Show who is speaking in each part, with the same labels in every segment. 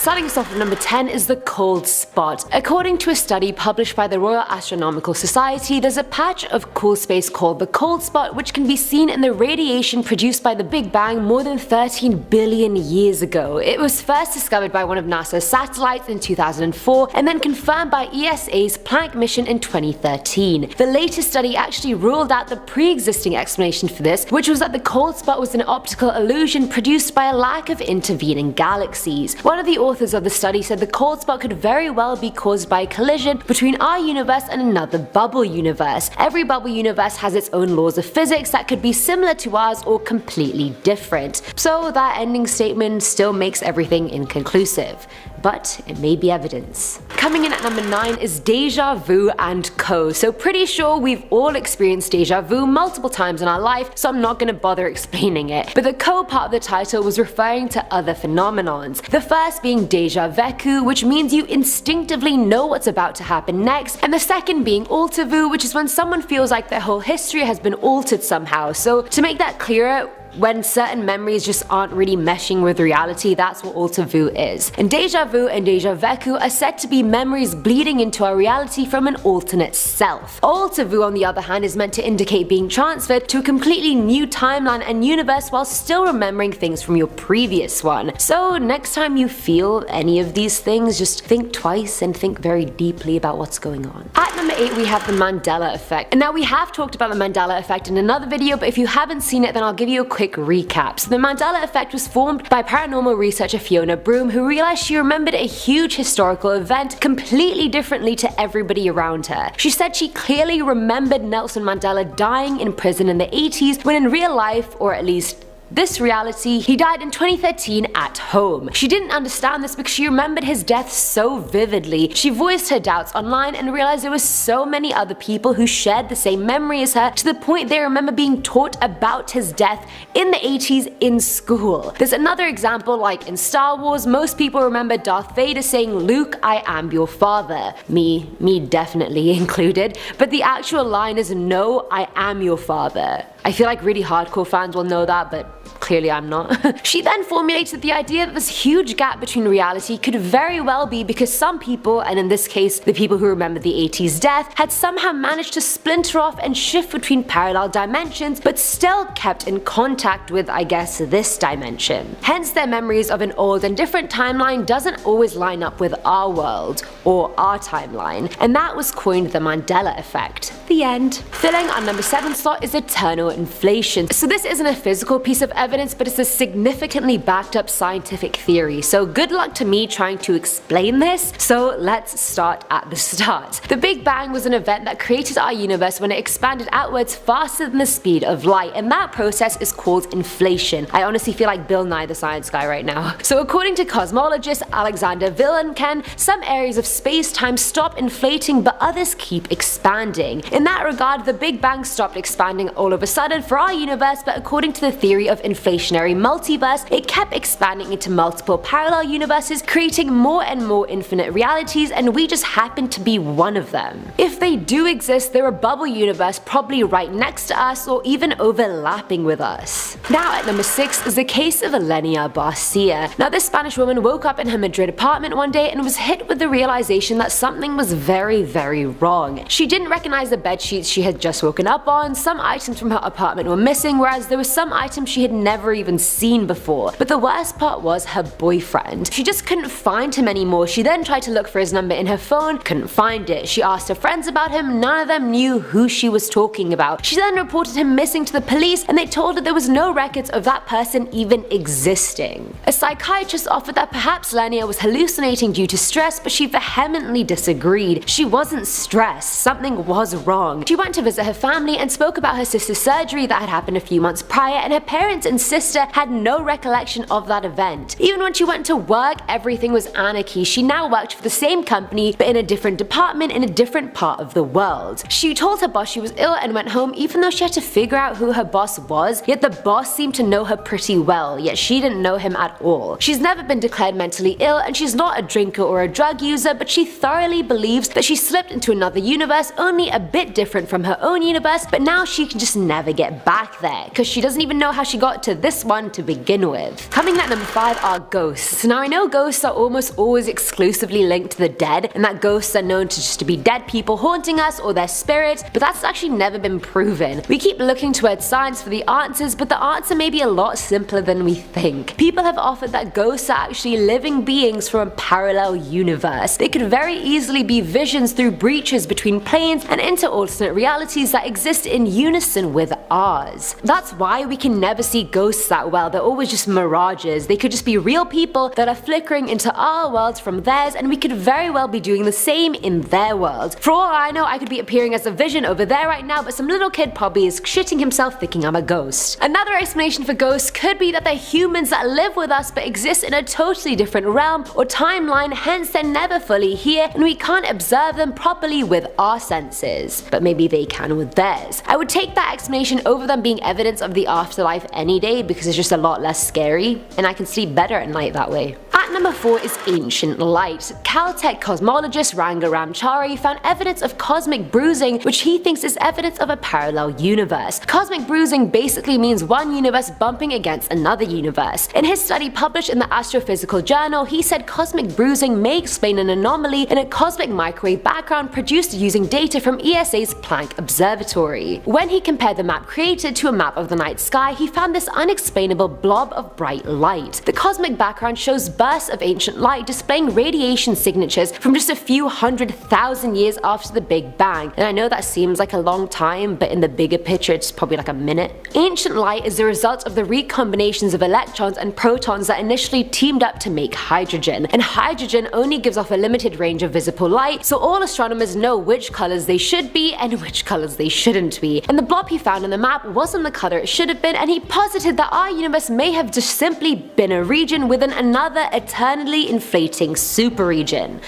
Speaker 1: starting us off at number 10 is the cold spot. According to a study published by the Royal Astronomical Society, there's a patch of cool space called the cold spot which can be seen in the radiation produced by the Big Bang more than 13 billion years ago. It was first discovered by one of NASA's satellites in 2004 and then confirmed by ESA's Planck mission in 2013. The latest study actually ruled out the pre-existing explanation for this, which was that the cold spot was an optical illusion produced by a lack of intervening galaxies. One of the authors of the study said the cold spot could very well be caused by a collision between our universe and another bubble universe. Every bubble universe has its own laws of physics that could be similar to ours or completely different. So that ending statement still makes everything inconclusive, but it may be evidence. Coming in at number 9 is deja vu and co. So pretty sure we've all experienced deja vu multiple times in our life, so I'm not gonna bother explaining it. But the co part of the title was referring to other phenomenons. The first being deja vu, which means you instinctively know what's about to happen next, and the second being alter vu, which is when someone feels like their whole history has been altered somehow. So to make that clearer, when certain memories just aren't really meshing with reality, that's what alter vu is. And deja vu and deja vu are said to be memories bleeding into our reality from an alternate self. Alter vu, on the other hand, is meant to indicate being transferred to a completely new timeline and universe while still remembering things from your previous one. So next time you feel any of these things, just think twice and think very deeply about what's going on. At number 8 we have the Mandela effect. And now we have talked about the Mandela effect in another video, but if you haven't seen it then I'll give you a quick recap. So the Mandela effect was formed by paranormal researcher Fiona Broome, who realized she remembered a huge historical event completely differently to everybody around her. She said she clearly remembered Nelson Mandela dying in prison in the 80s, when in real life, or at least this reality, he died in 2013 at home. She didn't understand this because she remembered his death so vividly. She voiced her doubts online and realized there were so many other people who shared the same memory as her, to the point they remember being taught about his death in the 80s in school. There's another example, like in Star Wars, most people remember Darth Vader saying, "Luke, I am your father." Me definitely included, but the actual line is, "No, I am your father." I feel like really hardcore fans will know that, but clearly I'm not. She then formulated the idea that this huge gap between reality could very well be because some people, and in this case the people who remember the 80s death, had somehow managed to splinter off and shift between parallel dimensions, but still kept in contact with, I guess, this dimension. Hence their memories of an old and different timeline doesn't always line up with our world, or our timeline, and that was coined the Mandela effect. The end. Filling our number 7 slot is eternal inflation. So this isn't a physical piece of evidence, but it's a significantly backed up scientific theory, so good luck to me trying to explain this. So let's start at the start. The Big Bang was an event that created our universe when it expanded outwards faster than the speed of light, and that process is called inflation. I honestly feel like Bill Nye the Science Guy right now. So according to cosmologist Alexander Vilenkin, some areas of space-time stop inflating but others keep expanding. In that regard, the Big Bang stopped expanding all of a sudden for our universe, but according to the theory of inflationary multiverse, it kept expanding into multiple parallel universes, creating more and more infinite realities, and we just happen to be one of them. If they do exist, they're a bubble universe probably right next to us or even overlapping with us. Now at number 6 is the case of Elenia Barcia. Now this Spanish woman woke up in her Madrid apartment one day and was hit with the realization that something was very, very wrong. She didn't recognize the bed sheets she had just woken up on, some items from her apartment were missing, whereas there were some items she had never even seen before. But the worst part was her boyfriend. She just couldn't find him anymore. She then tried to look for his number in her phone, couldn't find it. She asked her friends about him, none of them knew who she was talking about. She then reported him missing to the police, and they told her there was no records of that person even existing. A psychiatrist offered that perhaps Lenia was hallucinating due to stress, but she vehemently disagreed. She wasn't stressed, something was wrong. She went to visit her family and spoke about her sister's surgery that had happened a few months prior, and her parents and sister had no recollection of that event. Even when she went to work, everything was anarchy. She now worked for the same company but in a different department in a different part of the world. She told her boss she was ill and went home even though she had to figure out who her boss was, yet the boss seemed to know her pretty well, yet she didn't know him at all. She's never been declared mentally ill and she's not a drinker or a drug user, but she thoroughly believes that she slipped into another universe, only a bit different from her own universe, but now she can just never get back there because she doesn't even know how she got to with this one to begin with. Coming at number 5 are ghosts. Now I know ghosts are almost always exclusively linked to the dead, and that ghosts are known to just be dead people haunting us or their spirits, but that's actually never been proven. We keep looking towards science for the answers, but the answer may be a lot simpler than we think. People have offered that ghosts are actually living beings from a parallel universe. They could very easily be visions through breaches between planes and into alternate realities that exist in unison with ours. That's why we can never see ghosts that well. They're always just mirages. They could just be real people that are flickering into our worlds from theirs, and we could very well be doing the same in their world. For all I know, I could be appearing as a vision over there right now, but some little kid probably is shitting himself thinking I'm a ghost. Another explanation for ghosts could be that they're humans that live with us but exist in a totally different realm or timeline, hence they're never fully here and we can't observe them properly with our senses. But maybe they can with theirs. I would take that explanation over them being evidence of the afterlife any day because it's just a lot less scary and I can sleep better at night that way. At number 4 is ancient light. Caltech cosmologist Ranga Ramchari found evidence of cosmic bruising, which he thinks is evidence of a parallel universe. Cosmic bruising basically means one universe bumping against another universe. In his study published in the Astrophysical Journal, he said cosmic bruising may explain an anomaly in a cosmic microwave background produced using data from ESA's Planck Observatory. When he compared the map created to a map of the night sky, he found this unexplainable blob of bright light. The cosmic background shows bursts of ancient light displaying radiation signatures from just a few 100,000 years after the Big Bang. And I know that seems like a long time, but in the bigger picture it's probably like a minute. Ancient light is the result of the recombinations of electrons and protons that initially teamed up to make hydrogen. And hydrogen only gives off a limited range of visible light, so all astronomers know which colors they should be and which colors they shouldn't be. And the blob he found on the map wasn't the color it should have been, and he posited that our universe may have just simply been a region within another eternally inflating superregion.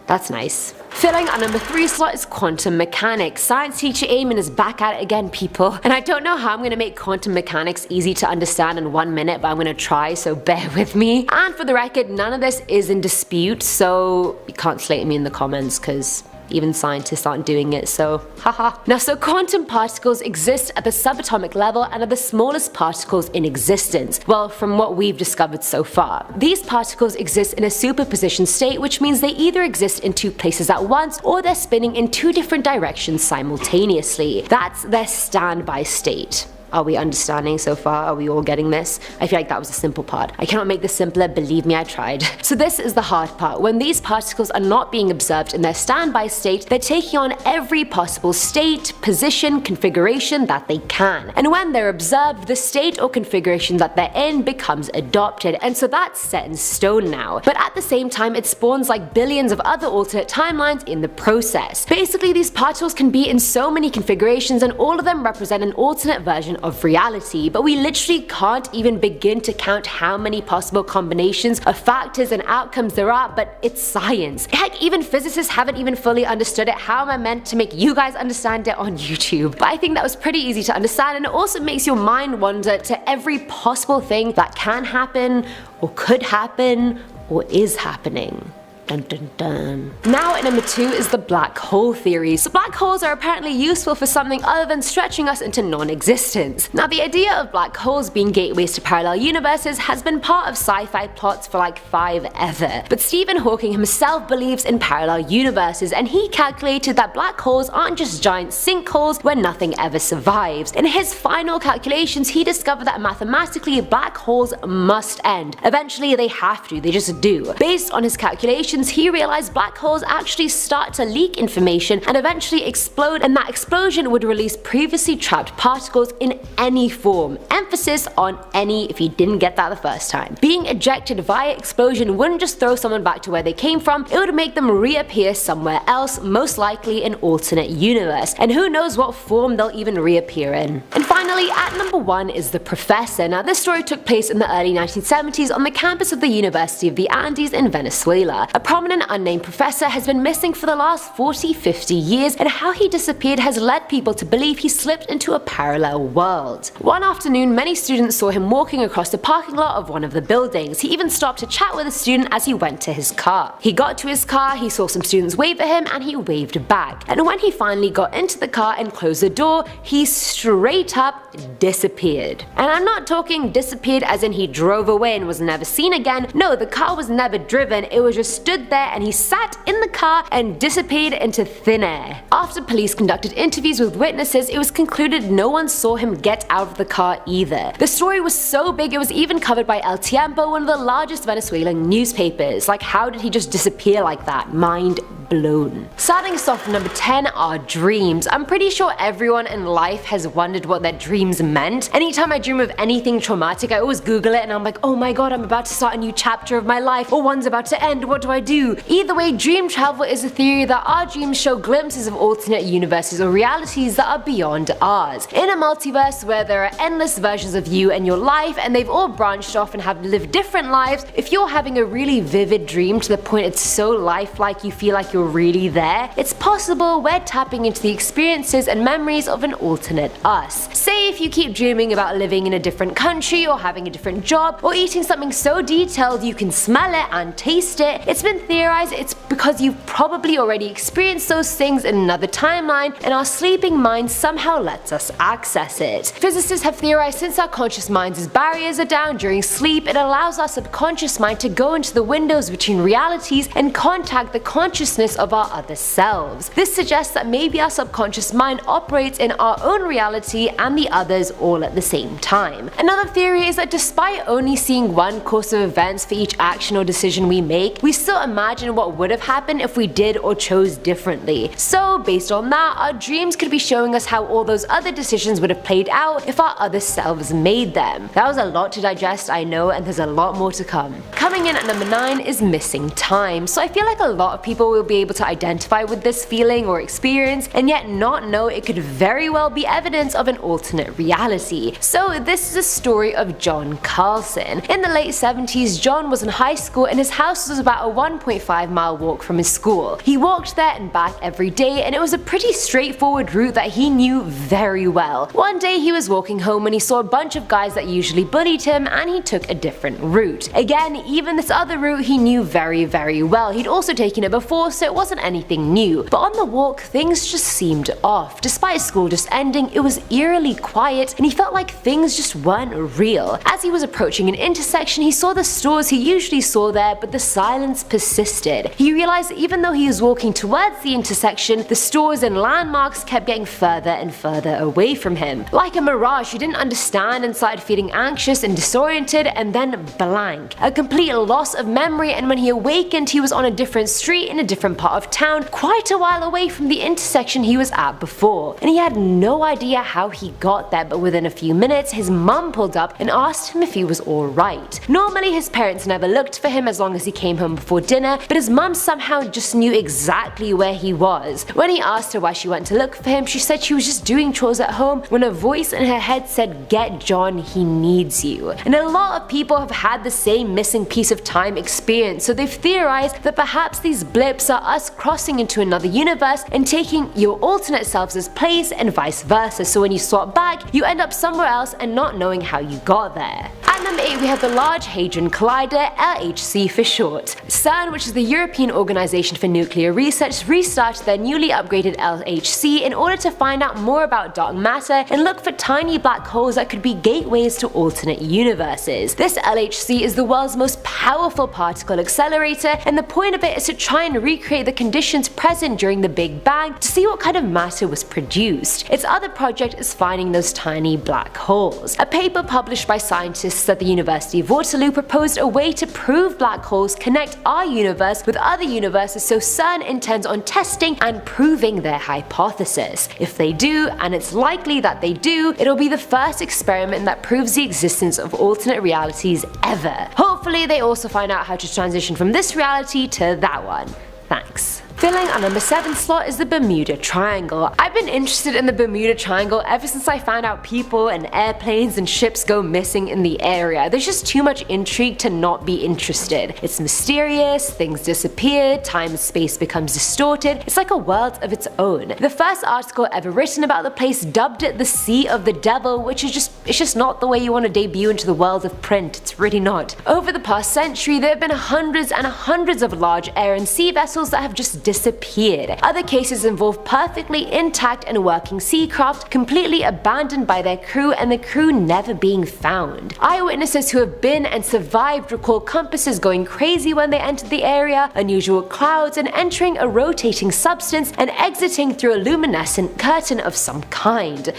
Speaker 1: That's nice. Filling our number 3 slot is quantum mechanics. Science teacher Eamon is back at it again, people. And I don't know how I'm gonna make quantum mechanics easy to understand in 1 minute, but I'm gonna try, so bear with me. And for the record, none of this is in dispute, so you can't slate me in the comments, cause even scientists aren't doing it, so haha. Now, so quantum particles exist at the subatomic level and are the smallest particles in existence. Well, from what we've discovered so far. These particles exist in a superposition state, which means they either exist in 2 places at once or they're spinning in 2 different directions simultaneously. That's their standby state. Are we understanding so far? Are we all getting this? I feel like that was a simple part. I cannot make this simpler, believe me, I tried. So this is the hard part. When these particles are not being observed in their standby state, they're taking on every possible state, position, configuration that they can. And when they're observed, the state or configuration that they're in becomes adopted, and so that's set in stone now. But at the same time, it spawns like billions of other alternate timelines in the process. Basically, these particles can be in so many configurations, and all of them represent an alternate version of reality, but we literally can't even begin to count how many possible combinations of factors and outcomes there are, but it's science. Heck, even physicists haven't even fully understood it. How am I meant to make you guys understand it on YouTube? But I think that was pretty easy to understand, and it also makes your mind wander to every possible thing that can happen, or could happen, or is happening. Dun, dun, dun. Now at number 2 is the black hole theory. So black holes are apparently useful for something other than stretching us into non-existence. Now the idea of black holes being gateways to parallel universes has been part of sci-fi plots for like 5 ever. But Stephen Hawking himself believes in parallel universes, and he calculated that black holes aren't just giant sinkholes where nothing ever survives. In his final calculations, he discovered that mathematically black holes must end. Eventually they have to, they just do. Based on his calculations, he realized black holes actually start to leak information and eventually explode, and that explosion would release previously trapped particles in any form. Emphasis on any if you didn't get that the first time. Being ejected via explosion wouldn't just throw someone back to where they came from, it would make them reappear somewhere else, most likely an alternate universe, and who knows what form they'll even reappear in. And finally, at number 1 is the Professor. Now this story took place in the early 1970s on the campus of the University of the Andes in Venezuela. A prominent unnamed professor has been missing for the last 40-50 years, and how he disappeared has led people to believe he slipped into a parallel world. One afternoon, many students saw him walking across the parking lot of one of the buildings. He even stopped to chat with a student as he went to his car. He got to his car, he saw some students wave at him, and he waved back. And when he finally got into the car and closed the door, he straight up disappeared. And I'm not talking disappeared as in he drove away and was never seen again. No, the car was never driven, it was just stood there and he sat in the car and disappeared into thin air. After police conducted interviews with witnesses, it was concluded no one saw him get out of the car either. The story was so big it was even covered by El Tiempo, one of the largest Venezuelan newspapers. Like, how did he just disappear like that? Mind blown. Starting us off at number 10 are dreams. I'm pretty sure everyone in life has wondered what their dreams meant. Anytime I dream of anything traumatic, I always Google it and I'm like, oh my god, I'm about to start a new chapter of my life, or one's about to end, what do I do? Either way, dream travel is a theory that our dreams show glimpses of alternate universes or realities that are beyond ours. In a multiverse where there are endless versions of you and your life, and they've all branched off and have lived different lives, if you're having a really vivid dream to the point it's so lifelike you feel like you're really there, it's possible we're tapping into the experiences and memories of an alternate us. Say if you keep dreaming about living in a different country, or having a different job, or eating something so detailed you can smell it and taste it, it's been theorized it's because you've probably already experienced those things in another timeline, and our sleeping mind somehow lets us access it. Physicists have theorized since our conscious mind's barriers are down during sleep, it allows our subconscious mind to go into the windows between realities and contact the consciousness of our other selves. This suggests that maybe our subconscious mind operates in our own reality and the others all at the same time. Another theory is that despite only seeing one course of events for each action or decision we make, we still imagine what would have happened if we did or chose differently. So based on that, our dreams could be showing us how all those other decisions would have played out if our other selves made them. That was a lot to digest, I know, and there's a lot more to come. Coming in at number 9 is missing time. So I feel like a lot of people will be able to identify with this feeling or experience, and yet not know it could very well be evidence of an alternate reality. So this is a story of John Carlson. In the late 70s, John was in high school and his house was about a 1.5-mile walk from his school. He walked there and back every day, and it was a pretty straightforward route that he knew very well. One day he was walking home when he saw a bunch of guys that usually bullied him, and he took a different route. Again, even this other route he knew very well. He'd also taken it before, so it wasn't anything new. But on the walk, things just seemed off. Despite school just ending, it was eerily quiet, and he felt like things just weren't real. As he was approaching an intersection, he saw the stores he usually saw there, but the silence persisted. He realized that even though he was walking towards the intersection, the stores and landmarks kept getting further and further away from him. Like a mirage, he didn't understand and started feeling anxious and disoriented, and then blank. A complete loss of memory, and when he awakened, he was on a different street in a different part of town, quite a while away from the intersection he was at before. And he had no idea how he got there, but within a few minutes, his mum pulled up and asked him if he was alright. Normally, his parents never looked for him as long as he came home before dinner, but his mum somehow just knew exactly where he was. When he asked her why she went to look for him, she said she was just doing chores at home when a voice in her head said, "Get John, he needs you." And a lot of people have had the same missing piece of time experience, so they've theorized that perhaps these blips are us crossing into another universe and taking your alternate selves' place, and vice versa. So when you swap back, you end up somewhere else and not knowing how you got there. At number 8, we have the Large Hadron Collider, LHC for short. CERN, which is the European Organization for Nuclear Research, restarted their newly upgraded LHC in order to find out more about dark matter and look for tiny black holes that could be gateways to alternate universes. This LHC is the world's most powerful particle accelerator, and the point of it is to try and recreate the conditions present during the Big Bang to see what kind of matter was produced. Its other project is finding those tiny black holes. A paper published by scientists at the University of Waterloo proposed a way to prove black holes connect our universe with other universes, so CERN intends on testing and proving their hypothesis. If they do, and it's likely that they do, it'll be the first experiment that proves the existence of alternate realities ever. Hopefully they also find out how to transition from this reality to that one. Thanks. Filling our number 7 slot is the Bermuda Triangle. I've been interested in the Bermuda Triangle ever since I found out people and airplanes and ships go missing in the area. There's just too much intrigue to not be interested. It's mysterious, things disappear, time and space becomes distorted. It's like a world of its own. The first article ever written about the place dubbed it the Sea of the Devil, which is just not the way you want to debut into the world of print. It's really not. Over the past century, there have been hundreds and hundreds of large air and sea vessels that have just disappeared. Other cases involve perfectly intact and working sea craft completely abandoned by their crew and the crew never being found. Eyewitnesses who have been and survived recall compasses going crazy when they entered the area, unusual clouds, and entering a rotating substance and exiting through a luminescent curtain of some kind.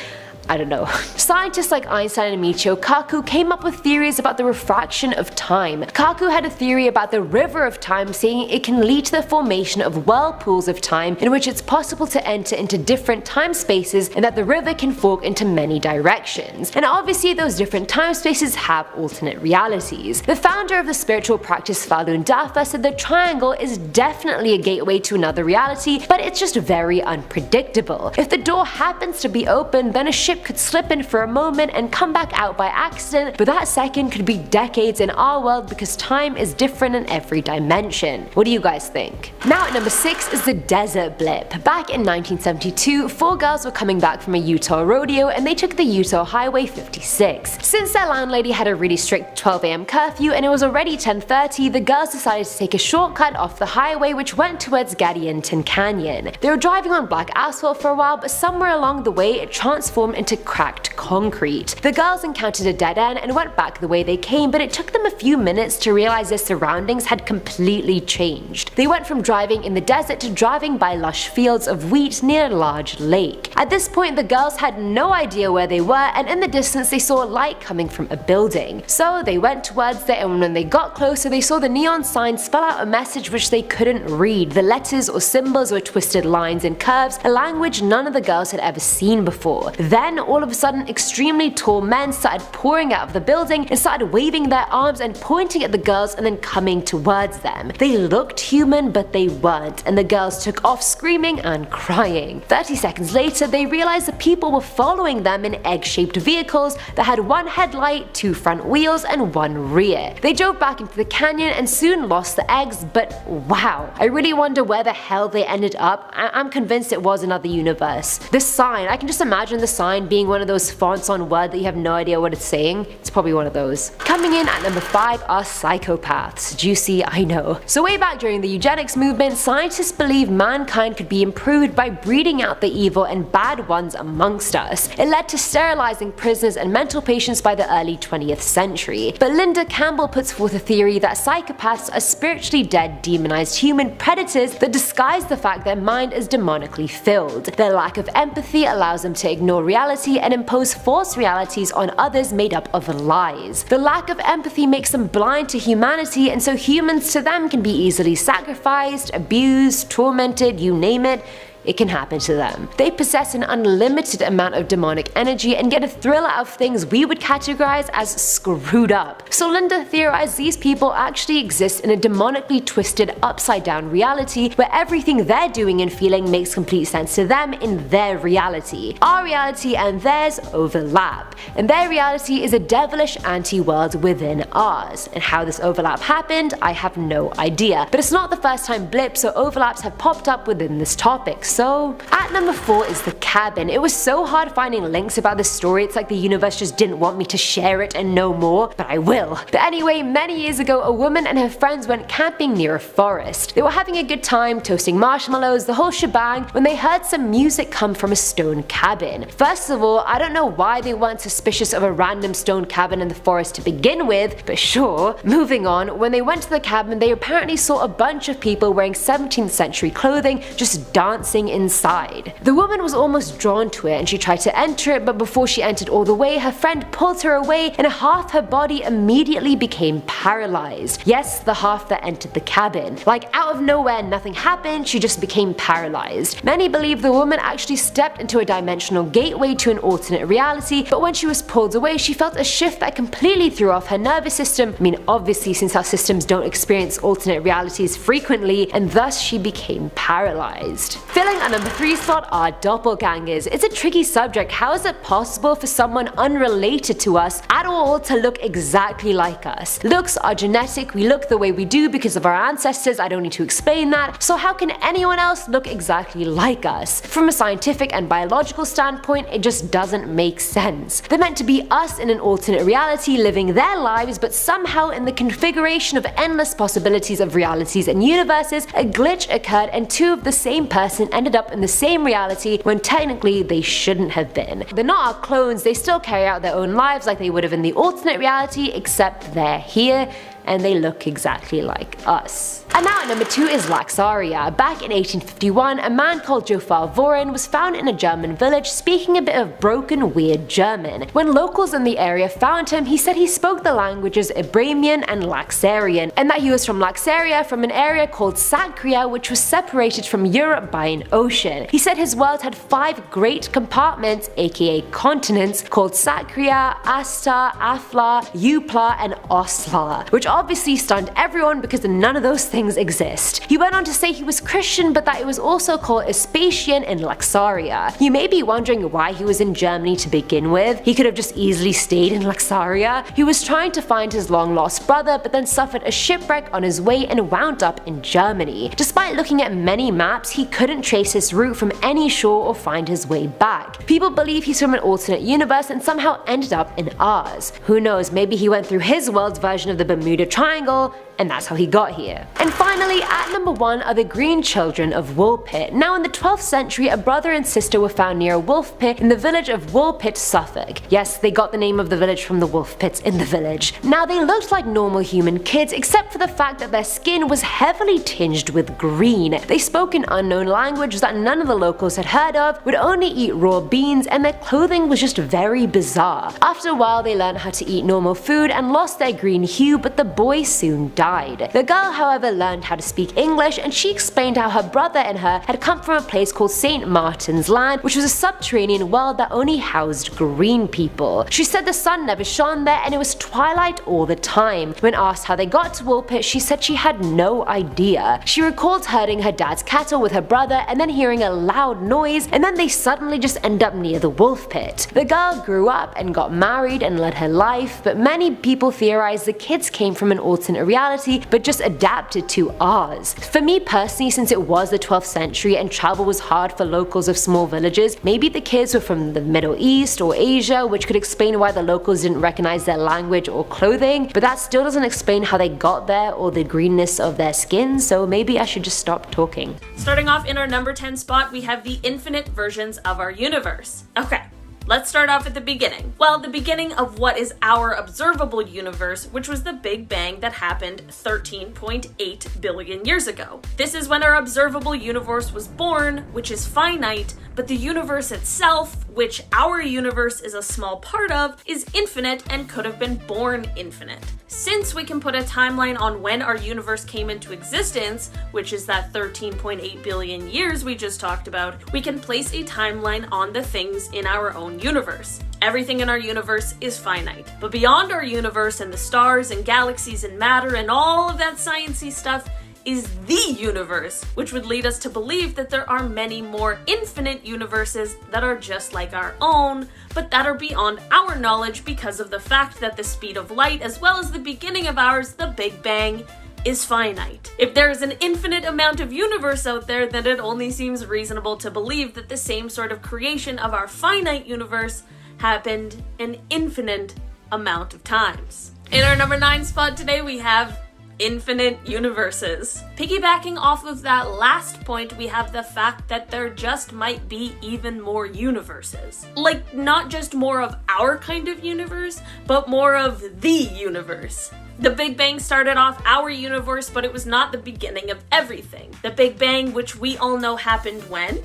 Speaker 1: I don't know. Scientists like Einstein and Michio Kaku came up with theories about the refraction of time. Kaku had a theory about the river of time, saying it can lead to the formation of whirlpools of time in which it's possible to enter into different time spaces and that the river can fork into many directions. And obviously those different time spaces have alternate realities. The founder of the spiritual practice Falun Dafa said the triangle is definitely a gateway to another reality, but it's just very unpredictable. If the door happens to be open, then a ship could slip in for a moment and come back out by accident, but that second could be decades in our world because time is different in every dimension. What do you guys think? Now at number 6 is the Desert Blip. Back in 1972, 4 girls were coming back from a Utah rodeo and they took the Utah Highway 56. Since their landlady had a really strict 12 AM curfew and it was already 10:30, the girls decided to take a shortcut off the highway which went towards Gadianton Canyon. They were driving on black asphalt for a while, but somewhere along the way it transformed into cracked concrete. The girls encountered a dead end and went back the way they came, but it took them a few minutes to realize their surroundings had completely changed. They went from driving in the desert to driving by lush fields of wheat near a large lake. At this point, the girls had no idea where they were, and in the distance they saw light coming from a building. So they went towards it, and when they got closer they saw the neon sign spell out a message which they couldn't read. The letters or symbols were twisted lines and curves, a language none of the girls had ever seen before. Then all of a sudden, extremely tall men started pouring out of the building and started waving their arms and pointing at the girls and then coming towards them. They looked human, but they weren't, and the girls took off screaming and crying. 30 seconds later, they realized the people were following them in egg-shaped vehicles that had 1 headlight, 2 front wheels, and 1 rear. They drove back into the canyon and soon lost the eggs, but wow, I really wonder where the hell they ended up. I'm convinced it was another universe. This sign, I can just imagine the sign being one of those fonts on Word that you have no idea what it's saying. It's probably one of those. Coming in at number 5 are psychopaths. Juicy, I know. So way back during the eugenics movement, scientists believed mankind could be improved by breeding out the evil and bad ones amongst us. It led to sterilizing prisoners and mental patients by the early 20th century. But Linda Campbell puts forth a theory that psychopaths are spiritually dead, demonized human predators that disguise the fact their mind is demonically filled. Their lack of empathy allows them to ignore reality and impose false realities on others made up of lies. The lack of empathy makes them blind to humanity, and so humans to them can be easily sacrificed, abused, tormented, you name it. It can happen to them. They possess an unlimited amount of demonic energy and get a thrill out of things we would categorize as screwed up. So Linda theorized these people actually exist in a demonically twisted upside down reality where everything they're doing and feeling makes complete sense to them in their reality. Our reality and theirs overlap, and their reality is a devilish anti-world within ours. And how this overlap happened, I have no idea. But it's not the first time blips or overlaps have popped up within this topic. So, at number 4 is The Cabin. It was so hard finding links about this story, it's like the universe just didn't want me to share it and know more, but I will. But anyway, many years ago, a woman and her friends went camping near a forest. They were having a good time, toasting marshmallows, the whole shebang, when they heard some music come from a stone cabin. First of all, I don't know why they weren't suspicious of a random stone cabin in the forest to begin with, but sure. Moving on, when they went to the cabin, they apparently saw a bunch of people wearing 17th century clothing just dancing happening inside. The woman was almost drawn to it and she tried to enter it, but before she entered all the way, her friend pulled her away and half her body immediately became paralyzed. Yes, the half that entered the cabin. Like out of nowhere, nothing happened, she just became paralyzed. Many believe the woman actually stepped into a dimensional gateway to an alternate reality, but when she was pulled away, she felt a shift that completely threw off her nervous system. I mean, obviously, since our systems don't experience alternate realities frequently, and thus she became paralyzed. Filling our number 3 spot are doppelgangers. It's a tricky subject. How is it possible for someone unrelated to us at all to look exactly like us? Looks are genetic, we look the way we do because of our ancestors, I don't need to explain that, so how can anyone else look exactly like us? From a scientific and biological standpoint, it just doesn't make sense. They're meant to be us in an alternate reality living their lives, but somehow in the configuration of endless possibilities of realities and universes, a glitch occurred and two of the same person ended up in the same reality when technically they shouldn't have been. They're not our clones, they still carry out their own lives like they would have in the alternate reality, except they're here and they look exactly like us. And now at number 2 is Laxaria. Back in 1851, a man called Jofar Vorin was found in a German village speaking a bit of broken, weird German. When locals in the area found him, he said he spoke the languages Ibramian and Laxarian, and that he was from Laxaria, from an area called Sacria, which was separated from Europe by an ocean. He said his world had 5 great compartments, aka continents, called Sacria, Asta, Afla, Eupla, and Osla, which obviously stunned everyone because none of those things exist. He went on to say he was Christian, but that it was also called Aspasian in Laxaria. You may be wondering why he was in Germany to begin with. He could have just easily stayed in Laxaria. He was trying to find his long lost brother, but then suffered a shipwreck on his way and wound up in Germany. Despite looking at many maps, he couldn't trace his route from any shore or find his way back. People believe he's from an alternate universe and somehow ended up in ours. Who knows, maybe he went through his world's version of the Bermuda Triangle, and that's how he got here. And finally, at number 1 are the Green Children of Woolpit. Now in the 12th century, a brother and sister were found near a wolf pit in the village of Woolpit, Suffolk. Yes, they got the name of the village from the wolf pits in the village. Now they looked like normal human kids, except for the fact that their skin was heavily tinged with green. They spoke an unknown language that none of the locals had heard of, would only eat raw beans, and their clothing was just very bizarre. After a while, they learned how to eat normal food and lost their green hue, but the boy soon died. The girl, however, learned how to speak English, and she explained how her brother and her had come from a place called St. Martin's Land, which was a subterranean world that only housed green people. She said the sun never shone there and it was twilight all the time. When asked how they got to Woolpit, she said she had no idea. She recalled herding her dad's cattle with her brother and then hearing a loud noise, and then they suddenly just end up near the wolf pit. The girl grew up and got married and led her life, but many people theorize the kids came from an alternate reality but just adapted to ours. For me personally, since it was the 12th century and travel was hard for locals of small villages, maybe the kids were from the Middle East or Asia, which could explain why the locals didn't recognize their language or clothing, but that still doesn't explain how they got there or the greenness of their skin, so maybe I should just stop talking.
Speaker 2: Starting off in our number 10 spot, we have the infinite versions of our universe. Okay. Let's start off at the beginning. Well, the beginning of what is our observable universe, which was the Big Bang that happened 13.8 billion years ago. This is when our observable universe was born, which is finite, but the universe itself, which our universe is a small part of, is infinite and could have been born infinite. Since we can put a timeline on when our universe came into existence, which is that 13.8 billion years we just talked about, we can place a timeline on the things in our own universe. Everything in our universe is finite. But beyond our universe and the stars and galaxies and matter and all of that sciencey stuff is the universe, which would lead us to believe that there are many more infinite universes that are just like our own, but that are beyond our knowledge because of the fact that the speed of light, as well as the beginning of ours, the Big Bang, is finite. If there is an infinite amount of universe out there, then it only seems reasonable to believe that the same sort of creation of our finite universe happened an infinite amount of times. In our number 9 spot today, we have infinite universes. Piggybacking off of that last point, we have the fact that there just might be even more universes. Like, not just more of our kind of universe, but more of the universe. The Big Bang started off our universe, but it was not the beginning of everything. The Big Bang, which we all know happened when?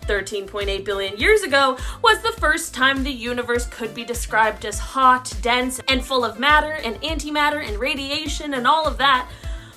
Speaker 2: 13.8 billion years ago was the first time the universe could be described as hot, dense, and full of matter and antimatter and radiation and all of that,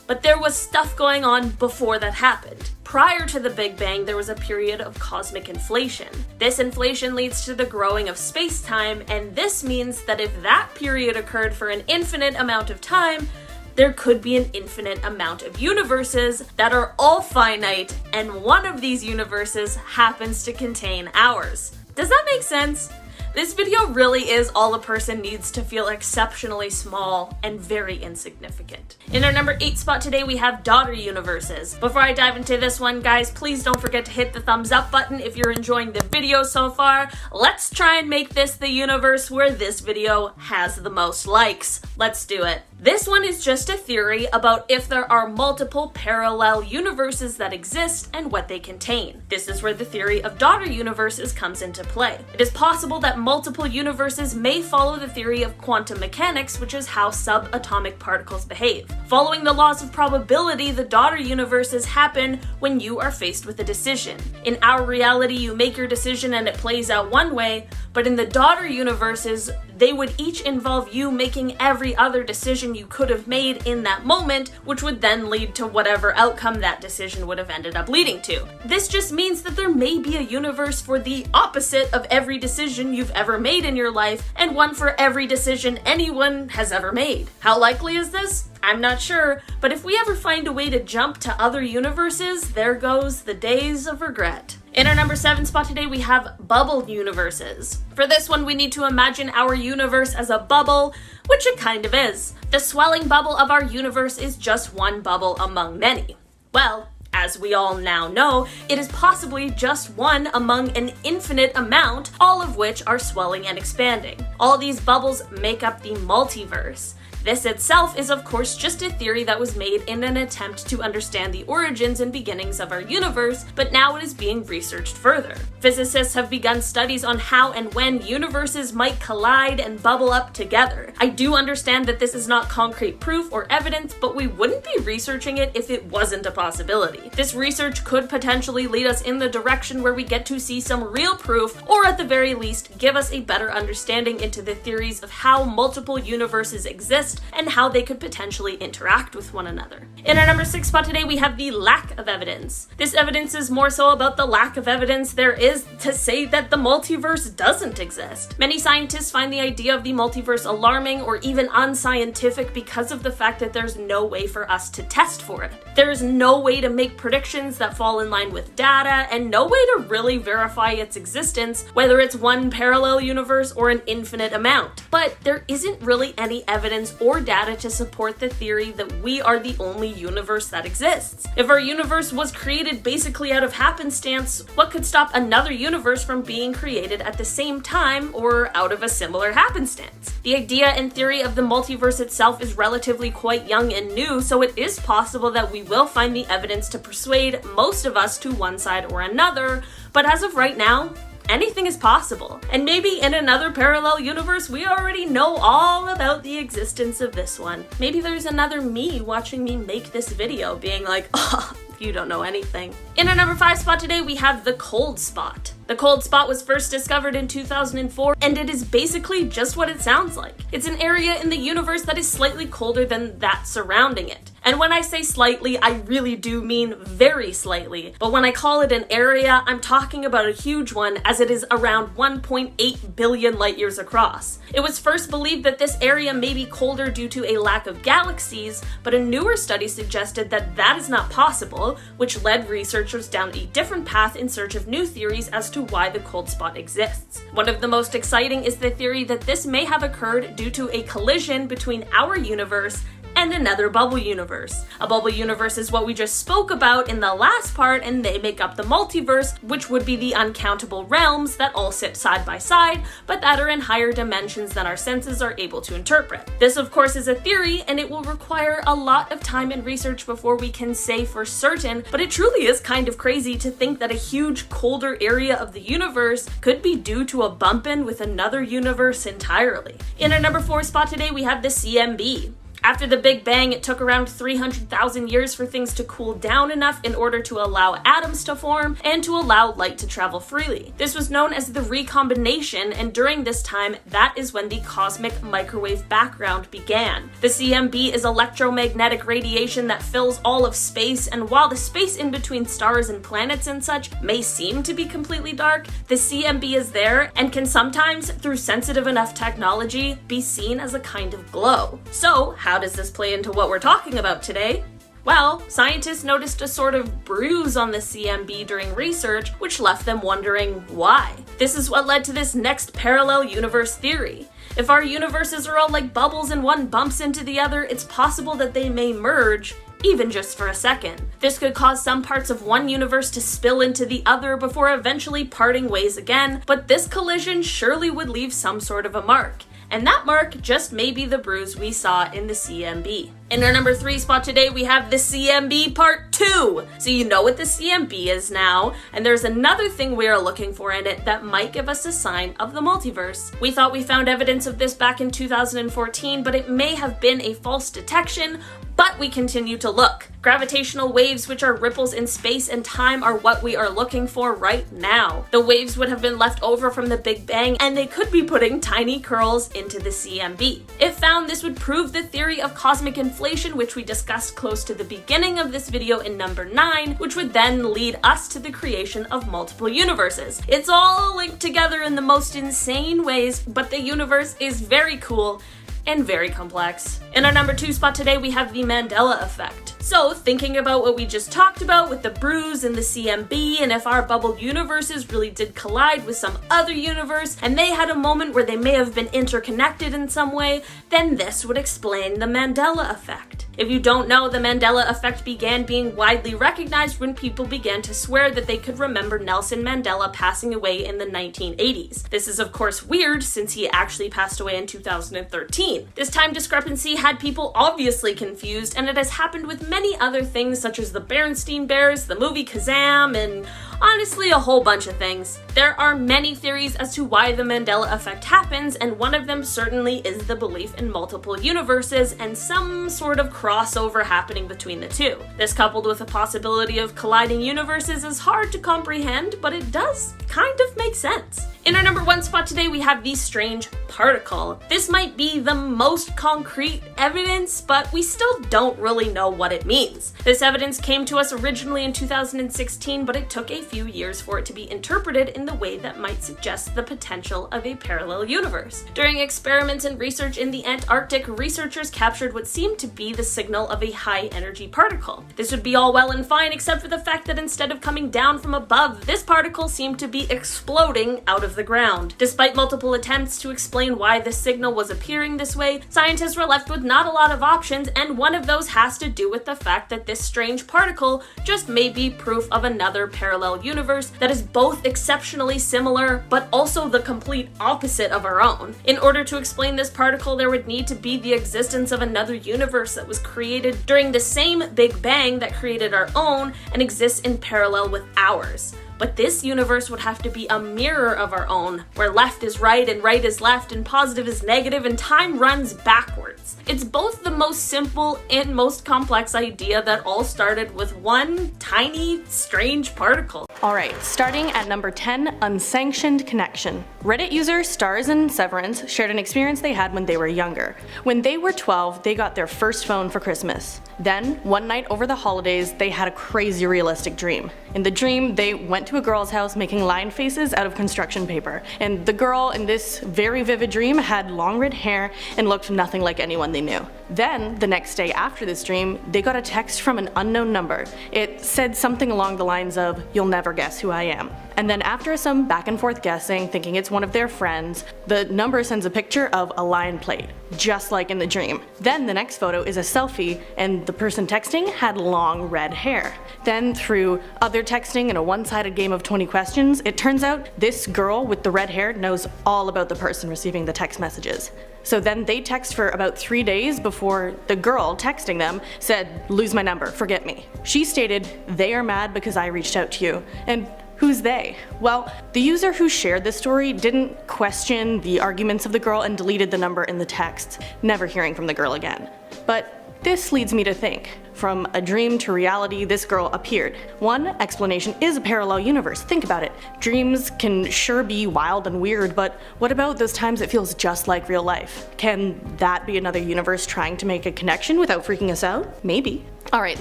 Speaker 2: but there was stuff going on before that happened. Prior to the Big Bang, there was a period of cosmic inflation. This inflation leads to the growing of space-time, and this means that if that period occurred for an infinite amount of time, there could be an infinite amount of universes that are all finite, and one of these universes happens to contain ours. Does that make sense? This video really is all a person needs to feel exceptionally small and very insignificant. In our number 8 spot today, we have daughter universes. Before I dive into this one, guys, please don't forget to hit the thumbs up button if you're enjoying the video so far. Let's try and make this the universe where this video has the most likes. Let's do it. This one is just a theory about if there are multiple parallel universes that exist and what they contain. This is where the theory of daughter universes comes into play. It is possible that multiple universes may follow the theory of quantum mechanics, which is how subatomic particles behave. Following the laws of probability, the daughter universes happen when you are faced with a decision. In our reality, you make your decision and it plays out one way, but in the daughter universes, they would each involve you making every other decision you could have made in that moment, which would then lead to whatever outcome that decision would have ended up leading to. This just means that there may be a universe for the opposite of every decision you've ever made in your life, and one for every decision anyone has ever made. How likely is this? I'm not sure, but if we ever find a way to jump to other universes, there goes the days of regret. In our number 7 spot today, we have bubble universes. For this one, we need to imagine our universe as a bubble, which it kind of is. The swelling bubble of our universe is just one bubble among many. Well, as we all now know, it is possibly just one among an infinite amount, all of which are swelling and expanding. All these bubbles make up the multiverse. This itself is of course just a theory that was made in an attempt to understand the origins and beginnings of our universe, but now it is being researched further. Physicists have begun studies on how and when universes might collide and bubble up together. I do understand that this is not concrete proof or evidence, but we wouldn't be researching it if it wasn't a possibility. This research could potentially lead us in the direction where we get to see some real proof, or at the very least, give us a better understanding into the theories of how multiple universes exist and how they could potentially interact with one another. In our number 6 spot today, we have the lack of evidence. This evidence is more so about the lack of evidence there is to say that the multiverse doesn't exist. Many scientists find the idea of the multiverse alarming or even unscientific because of the fact that there's no way for us to test for it. There is no way to make predictions that fall in line with data, and no way to really verify its existence, whether it's one parallel universe or an infinite amount. But there isn't really any evidence or data to support the theory that we are the only universe that exists. If our universe was created basically out of happenstance, what could stop another universe from being created at the same time or out of a similar happenstance? The idea and theory of the multiverse itself is relatively quite young and new, so it is possible that we will find the evidence to persuade most of us to one side or another, but as of right now, anything is possible. And maybe in another parallel universe, we already know all about the existence of this one. Maybe there's another me watching me make this video being like, oh, you don't know anything. In our number 5 spot today, we have the cold spot. The cold spot was first discovered in 2004, and it is basically just what it sounds like. It's an area in the universe that is slightly colder than that surrounding it. And when I say slightly, I really do mean very slightly. But when I call it an area, I'm talking about a huge one, as it is around 1.8 billion light years across. It was first believed that this area may be colder due to a lack of galaxies, but a newer study suggested that that is not possible, which led researchers down a different path in search of new theories as to why the cold spot exists. One of the most exciting is the theory that this may have occurred due to a collision between our universe and another bubble universe. A bubble universe is what we just spoke about in the last part, and they make up the multiverse, which would be the uncountable realms that all sit side by side, but that are in higher dimensions than our senses are able to interpret. This, of course, is a theory, and it will require a lot of time and research before we can say for certain, but it truly is kind of crazy to think that a huge, colder area of the universe could be due to a bump-in with another universe entirely. In our number 4 spot today, we have the CMB. After the Big Bang, it took around 300,000 years for things to cool down enough in order to allow atoms to form and to allow light to travel freely. This was known as the recombination, and during this time, that is when the cosmic microwave background began. The CMB is electromagnetic radiation that fills all of space, and while the space in between stars and planets and such may seem to be completely dark, the CMB is there and can sometimes, through sensitive enough technology, be seen as a kind of glow. So, how does this play into what we're talking about today? Well, scientists noticed a sort of bruise on the CMB during research, which left them wondering why. This is what led to this next parallel universe theory. If our universes are all like bubbles and one bumps into the other, it's possible that they may merge, even just for a second. This could cause some parts of one universe to spill into the other before eventually parting ways again, but this collision surely would leave some sort of a mark. And that mark just may be the bruise we saw in the CMB. In our number 3 spot today, we have the CMB Part 2. So you know what the CMB is now, and there's another thing we are looking for in it that might give us a sign of the multiverse. We thought we found evidence of this back in 2014, but it may have been a false detection, but we continue to look. Gravitational waves, which are ripples in space and time, are what we are looking for right now. The waves would have been left over from the Big Bang, and they could be putting tiny curls into the CMB. If found, this would prove the theory of cosmic inflation, which we discussed close to the beginning of this video in number 9, which would then lead us to the creation of multiple universes. It's all linked together in the most insane ways, but the universe is very cool and very complex. In our number 2 spot today, we have the Mandela effect. So, thinking about what we just talked about with the bruise and the CMB, and if our bubbled universes really did collide with some other universe, and they had a moment where they may have been interconnected in some way, then this would explain the Mandela effect. If you don't know, the Mandela effect began being widely recognized when people began to swear that they could remember Nelson Mandela passing away in the 1980s. This is of course weird since he actually passed away in 2013. This time discrepancy had people obviously confused, and it has happened with many other things such as the Berenstain Bears, the movie Kazam, and honestly a whole bunch of things. There are many theories as to why the Mandela effect happens, and one of them certainly is the belief in multiple universes and some sort of crossover happening between the two. This, coupled with the possibility of colliding universes, is hard to comprehend, but it does kind of make sense. In our number 1 spot today, we have the strange particle. This might be the most concrete evidence, but we still don't really know what it means. This evidence came to us originally in 2016, but it took a few years for it to be interpreted in the way that might suggest the potential of a parallel universe. During experiments and research in the Antarctic, researchers captured what seemed to be the signal of a high-energy particle. This would be all well and fine, except for the fact that instead of coming down from above, this particle seemed to be exploding out of the ground. Despite multiple attempts to explain why the signal was appearing this way, scientists were left with not a lot of options, and one of those has to do with the fact that this strange particle just may be proof of another parallel universe that is both exceptionally similar, but also the complete opposite of our own. In order to explain this particle, there would need to be the existence of another universe that was created during the same Big Bang that created our own and exists in parallel with ours. But this universe would have to be a mirror of our own, where left is right and right is left and positive is negative and time runs backwards. It's both the most simple and most complex idea that all started with one tiny, strange particle.
Speaker 3: Alright, starting at number 10, unsanctioned connection. Reddit user Stars and Severance shared an experience they had when they were younger. When they were 12, they got their first phone for Christmas. Then, one night over the holidays, they had a crazy realistic dream. In the dream, they went to a girl's house making line faces out of construction paper. And the girl in this very vivid dream had long red hair and looked nothing like anyone they knew. Then, the next day after this dream, they got a text from an unknown number. It said something along the lines of, "You'll never guess who I am." And then after some back and forth guessing, thinking it's one of their friends, the number sends a picture of a lion plate, just like in the dream. Then the next photo is a selfie, and the person texting had long red hair. Then through other texting and a one-sided game of 20 questions, it turns out this girl with the red hair knows all about the person receiving the text messages. So then they text for about 3 days before the girl texting them said, "Lose my number, forget me." She stated, "They are mad because I reached out to you." And who's they? Well, the user who shared this story didn't question the arguments of the girl and deleted the number in the text, never hearing from the girl again. But this leads me to think. From a dream to reality, this girl appeared. One explanation is a parallel universe. Think about it. Dreams can sure be wild and weird, but what about those times it feels just like real life? Can that be another universe trying to make a connection without freaking us out? Maybe. Alright,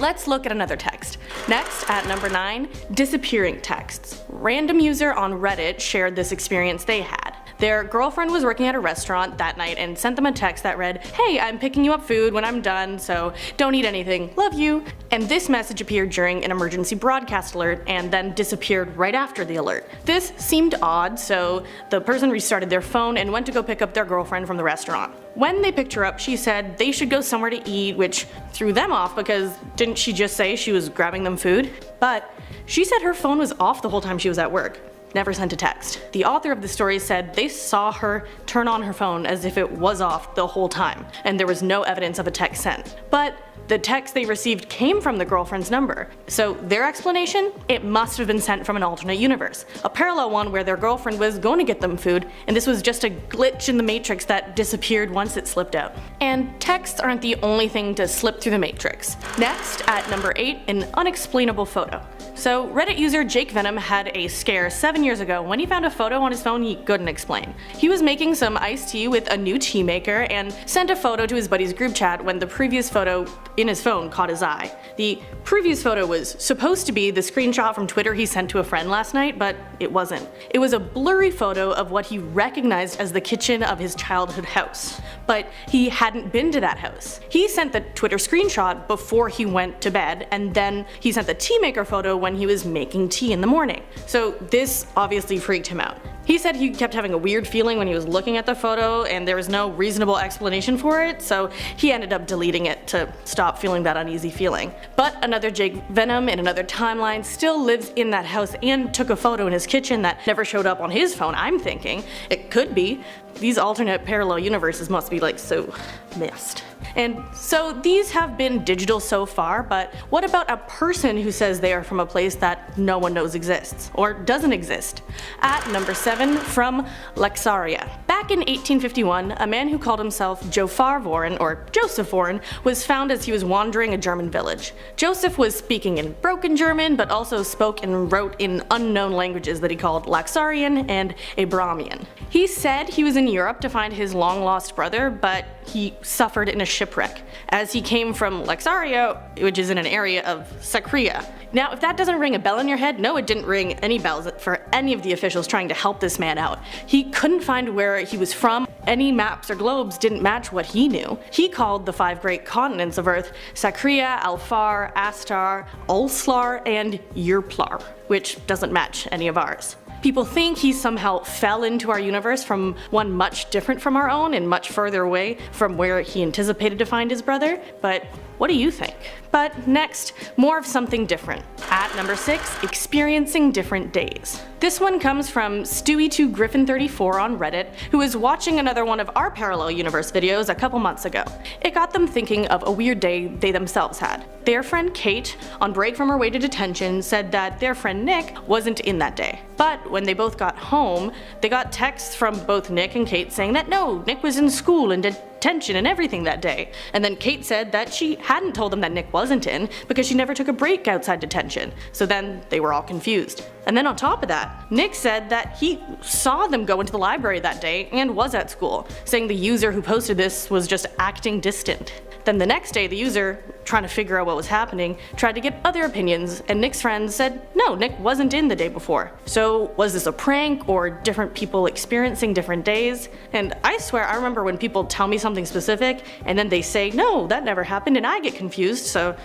Speaker 3: let's look at another text. Next, at number 9, disappearing texts. Random user on Reddit shared this experience they had. Their girlfriend was working at a restaurant that night and sent them a text that read, "Hey, I'm picking you up food when I'm done, so don't eat anything, love you." And this message appeared during an emergency broadcast alert and then disappeared right after the alert. This seemed odd, so the person restarted their phone and went to go pick up their girlfriend from the restaurant. When they picked her up, she said they should go somewhere to eat, which threw them off because didn't she just say she was grabbing them food? But she said her phone was off the whole time she was at work. Never sent a text. The author of the story said they saw her turn on her phone as if it was off the whole time, and there was no evidence of a text sent. But the text they received came from the girlfriend's number. So their explanation? It must have been sent from an alternate universe. A parallel one where their girlfriend was going to get them food, and this was just a glitch in the matrix that disappeared once it slipped out. And texts aren't the only thing to slip through the matrix. Next, at number 8, an unexplainable photo. So Reddit user Jake Venom had a scare 7 years ago when he found a photo on his phone he couldn't explain. He was making some iced tea with a new tea maker and sent a photo to his buddy's group chat when the previous photo in his phone caught his eye. The previous photo was supposed to be the screenshot from Twitter he sent to a friend last night, but it wasn't. It was a blurry photo of what he recognized as the kitchen of his childhood house. But he hadn't been to that house. He sent the Twitter screenshot before he went to bed, and then he sent the tea maker photo when he was making tea in the morning. So this obviously freaked him out. He said he kept having a weird feeling when he was looking at the photo and there was no reasonable explanation for it, so he ended up deleting it to stop feeling that uneasy feeling. But another Jake Venom in another timeline still lives in that house and took a photo in his kitchen that never showed up on his phone. I'm thinking it could be. These alternate parallel universes must be like so messed. And so these have been digital so far, but what about a person who says they are from a place that no one knows exists, or doesn't exist? At number 7, from Laxaria. Back in 1851, a man who called himself Jofar Voren, or Joseph Voren, was found as he was wandering a German village. Joseph was speaking in broken German, but also spoke and wrote in unknown languages that he called Laxarian and Abramian. He said he was in Europe to find his long-lost brother, but he suffered in a shipwreck, as he came from Laxaria, which is in an area of Sakria. Now, if that doesn't ring a bell in your head, no, it didn't ring any bells for any of the officials trying to help this man out. He couldn't find where he was from. Any maps or globes didn't match what he knew. He called the 5 great continents of Earth Sakria, Alfar, Astar, Ulslar, and Yurplar, which doesn't match any of ours. People think he somehow fell into our universe from one much different from our own and much further away from where he anticipated to find his brother, but what do you think? But next, more of something different. At number 6, experiencing different days. This one comes from Stewie2Griffin34 on Reddit, who was watching another one of our parallel universe videos a couple months ago. It got them thinking of a weird day they themselves had. Their friend Kate, on break from her way to detention, said that their friend Nick wasn't in that day. But when they both got home, they got texts from both Nick and Kate saying that no, Nick was in school and detention and everything that day. And then Kate said that she hadn't told them that Nick wasn't in because she never took a break outside detention. So then they were all confused. And then on top of that, Nick said that he saw them go into the library that day and was at school, saying the user who posted this was just acting distant. Then the next day, the user, trying to figure out what was happening, tried to get other opinions, and Nick's friends said no, Nick wasn't in the day before. So was this a prank or different people experiencing different days? And I swear I remember when people tell me something specific and then they say no, that never happened, and I get confused, so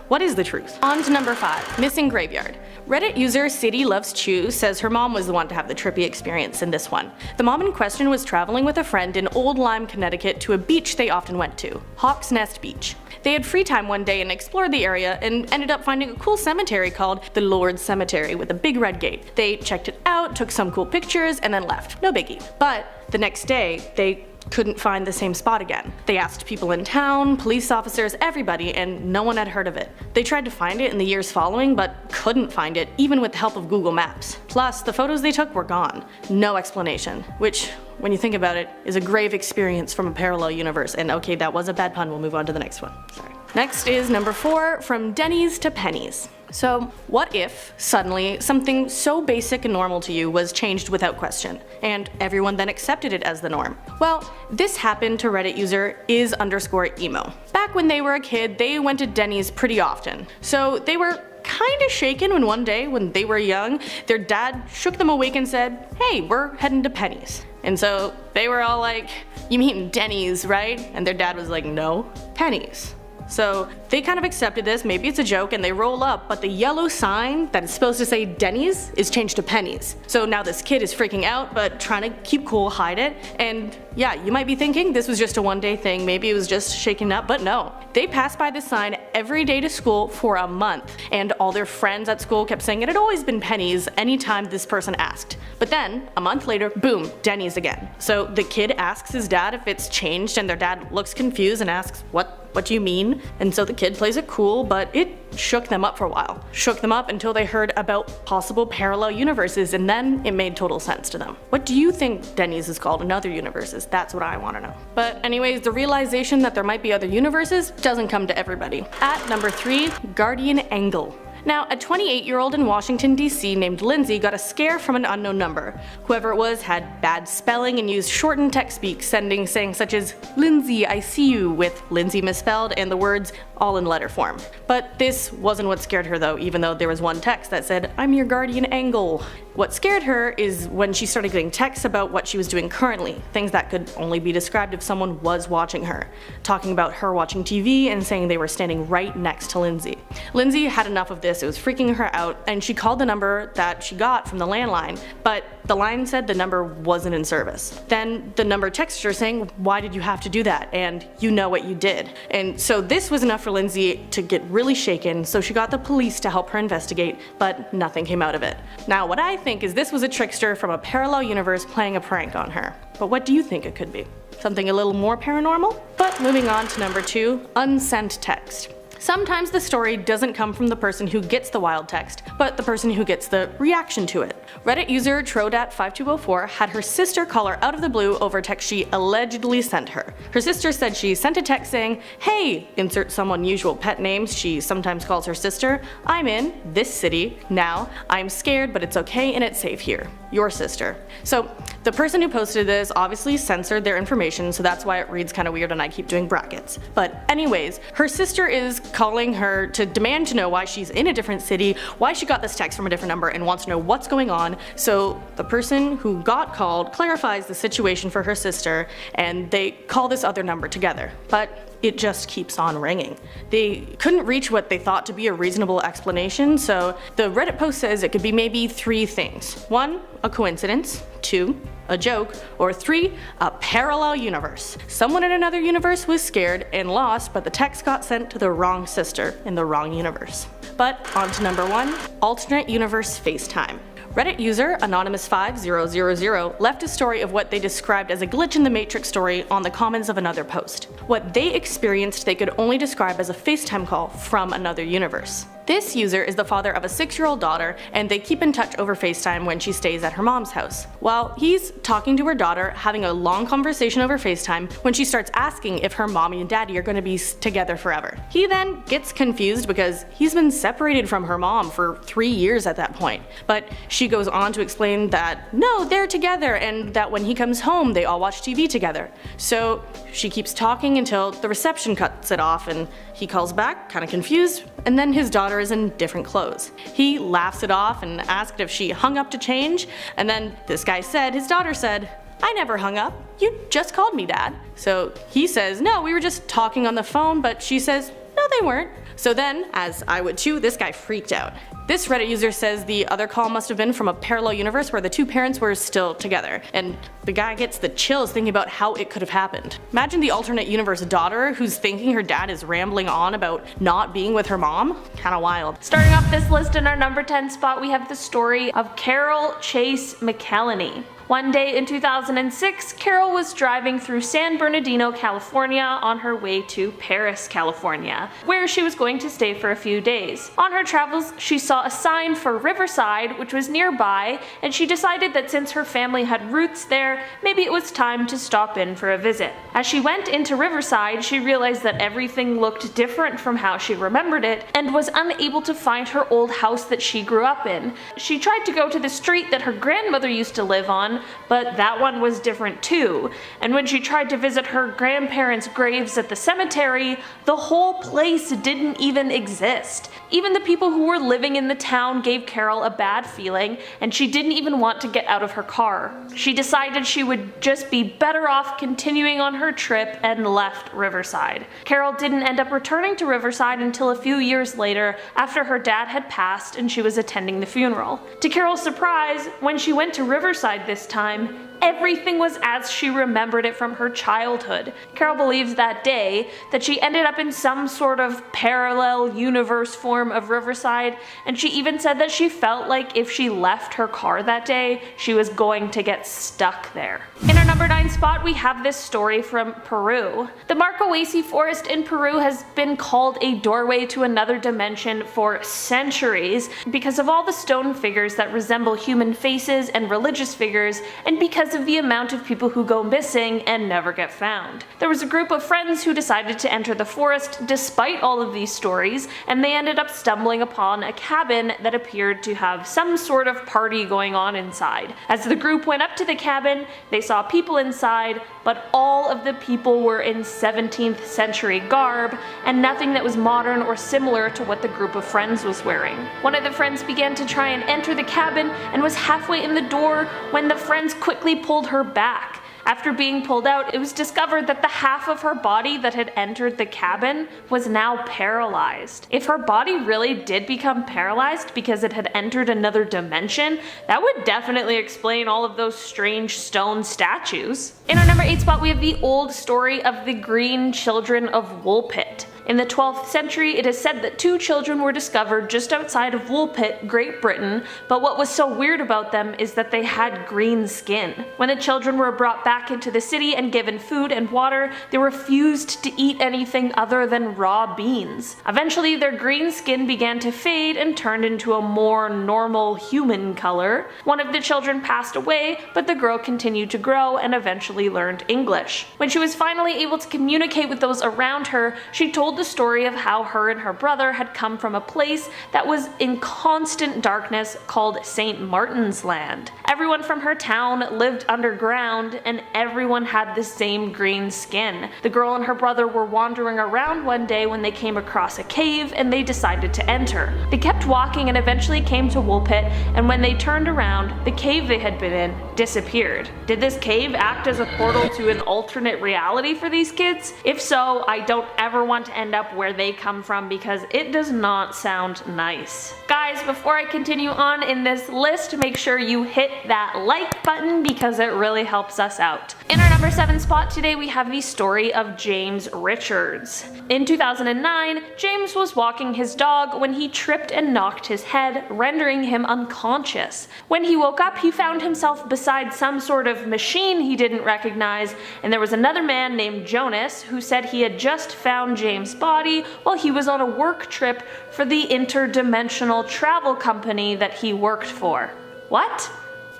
Speaker 3: what is the truth? On to number 5, missing graveyard. Reddit user City Loves Chew says her mom was the one to have the trippy experience in this one. The mom in question was traveling with a friend in Old Lyme, Connecticut to a beach they often went to, Hawk's Nest Beach. They had free time one day and explored the area and ended up finding a cool cemetery called the Lord's Cemetery with a big red gate. They checked it out, took some cool pictures, and then left. No biggie. But the next day, they couldn't find the same spot again. They asked people in town, police officers, everybody, and no one had heard of it. They tried to find it in the years following, but couldn't find it, even with the help of Google Maps. Plus, the photos they took were gone. No explanation. Which when you think about it, is a grave experience from a parallel universe. And okay, that was a bad pun, we'll move on to the next one. Sorry. Next is number 4, from Denny's to Penny's. So, what if, suddenly, something so basic and normal to you was changed without question, and everyone then accepted it as the norm? Well, this happened to Reddit user is_emo. Back when they were a kid, they went to Denny's pretty often. So they were kinda shaken when one day, when they were young, their dad shook them awake and said, "Hey, we're heading to Penny's." And so they were all like, "You mean Denny's, right?" And their dad was like, "No, Penny's." So they kind of accepted this, maybe it's a joke, and they roll up, but the yellow sign that is supposed to say Denny's is changed to Penny's. So now this kid is freaking out, but trying to keep cool, hide it, and yeah, you might be thinking this was just a one-day thing, maybe it was just shaken up, but no. They passed by this sign every day to school for a month, and all their friends at school kept saying it had always been Penny's anytime this person asked. But then, a month later, boom, Denny's again. So the kid asks his dad if it's changed, and their dad looks confused and asks, What do you mean? And so the kid plays it cool, but it shook them up for a while. Shook them up until they heard about possible parallel universes, and then it made total sense to them. What do you think Denny's is called in other universes? That's what I want to know. But anyways, the realization that there might be other universes doesn't come to everybody. At number 3, guardian angle. Now, a 28-year-old in Washington, D.C. named Lindsay got a scare from an unknown number. Whoever it was had bad spelling and used shortened text speak, sending sayings such as, "Lindsay, I see you," with Lindsay misspelled and the words all in letter form. But this wasn't what scared her though, even though there was one text that said, "I'm your guardian angel." What scared her is when she started getting texts about what she was doing currently, things that could only be described if someone was watching her, talking about her watching TV and saying they were standing right next to Lindsay. Lindsay had enough of this, it was freaking her out, and she called the number that she got from the landline, but the line said the number wasn't in service. Then the number texted her saying, "Why did you have to do that? And you know what you did." And so this was enough for Lindsay to get really shaken, so she got the police to help her investigate, but nothing came out of it. Now what I think is this was a trickster from a parallel universe playing a prank on her. But what do you think it could be? Something a little more paranormal? But moving on to number 2, unsent text. Sometimes the story doesn't come from the person who gets the wild text, but the person who gets the reaction to it. Reddit user Trodat5204 had her sister call her out of the blue over text she allegedly sent her. Her sister said she sent a text saying, "Hey," insert some unusual pet names she sometimes calls her sister, "I'm in this city now. I'm scared, but it's okay and it's safe here. Your sister." So the person who posted this obviously censored their information, so that's why it reads kind of weird and I keep doing brackets. But anyways, her sister is calling her to demand to know why she's in a different city, why she got this text from a different number, and wants to know what's going on. So the person who got called clarifies the situation for her sister, and they call this other number together. But it just keeps on ringing. They couldn't reach what they thought to be a reasonable explanation, so the Reddit post says it could be maybe 3 things. 1, a coincidence. 2, a joke. Or 3, a parallel universe. Someone in another universe was scared and lost, but the text got sent to the wrong sister in the wrong universe. But on to number 1, alternate universe FaceTime. Reddit user Anonymous5000 left a story of what they described as a glitch in the Matrix story on the comments of another post. What they experienced they could only describe as a FaceTime call from another universe. This user is the father of a 6-year-old daughter, and they keep in touch over FaceTime when she stays at her mom's house. While he's talking to her daughter, having a long conversation over FaceTime, when she starts asking if her mommy and daddy are going to be together forever. He then gets confused because he's been separated from her mom for 3 years at that point. But she goes on to explain that no, they're together, and that when he comes home they all watch TV together. So she keeps talking until the reception cuts it off, and he calls back, kinda confused, and then his daughter is in different clothes. He laughs it off and asked if she hung up to change, and then this guy said his daughter said, "I never hung up. You just called me, Dad." So he says, "No, we were just talking on the phone," but she says, "No, they weren't." So then, as I would too, this guy freaked out. This Reddit user says the other call must have been from a parallel universe where the 2 parents were still together, and the guy gets the chills thinking about how it could have happened. Imagine the alternate universe daughter who's thinking her dad is rambling on about not being with her mom. Kinda wild.
Speaker 2: Starting off this list in our number 10 spot, we have the story of Carol Chase McElhenney. One day in 2006, Carol was driving through San Bernardino, California on her way to Paris, California, where she was going to stay for a few days. On her travels, she saw a sign for Riverside, which was nearby, and she decided that since her family had roots there, maybe it was time to stop in for a visit. As she went into Riverside, she realized that everything looked different from how she remembered it, and was unable to find her old house that she grew up in. She tried to go to the street that her grandmother used to live on, but that one was different too. And when she tried to visit her grandparents' graves at the cemetery, the whole place didn't even exist. Even the people who were living in the town gave Carol a bad feeling, and she didn't even want to get out of her car. She decided she would just be better off continuing on her trip and left Riverside. Carol didn't end up returning to Riverside until a few years later, after her dad had passed and she was attending the funeral. To Carol's surprise, when she went to Riverside this time, everything was as she remembered it from her childhood. Carol believes that day that she ended up in some sort of parallel universe form of Riverside, and she even said that she felt like if she left her car that day, she was going to get stuck there. In our number 9 spot, we have this story from Peru. The Marcohuesi forest in Peru has been called a doorway to another dimension for centuries because of all the stone figures that resemble human faces and religious figures, and because of the amount of people who go missing and never get found. There was a group of friends who decided to enter the forest despite all of these stories, and they ended up stumbling upon a cabin that appeared to have some sort of party going on inside. As the group went up to the cabin, they saw people inside, but all of the people were in 17th century garb, and nothing that was modern or similar to what the group of friends was wearing. One of the friends began to try and enter the cabin and was halfway in the door when the friends quickly pulled her back. After being pulled out, it was discovered that the half of her body that had entered the cabin was now paralyzed. If her body really did become paralyzed because it had entered another dimension, that would definitely explain all of those strange stone statues. In our number 8 spot, we have the old story of the Green Children of Woolpit. In the 12th century, it is said that 2 children were discovered just outside of Woolpit, Great Britain, but what was so weird about them is that they had green skin. When the children were brought back into the city and given food and water, they refused to eat anything other than raw beans. Eventually, their green skin began to fade and turned into a more normal human color. One of the children passed away, but the girl continued to grow and eventually learned English. When she was finally able to communicate with those around her, she told the story of how her and her brother had come from a place that was in constant darkness called St. Martin's Land. Everyone from her town lived underground, and everyone had the same green skin. The girl and her brother were wandering around one day when they came across a cave, and they decided to enter. They kept walking and eventually came to Woolpit, and when they turned around, the cave they had been in disappeared. Did this cave act as a portal to an alternate reality for these kids? If so, I don't ever want to end up where they come from because it does not sound nice. Guys, before I continue on in this list, make sure you hit that like button because it really helps us out. In our number 7 spot today, we have the story of James Richards. In 2009, James was walking his dog when he tripped and knocked his head, rendering him unconscious. When he woke up, he found himself beside some sort of machine he didn't recognize, and there was another man named Jonas who said he had just found James' body while he was on a work trip for the interdimensional travel company that he worked for. What?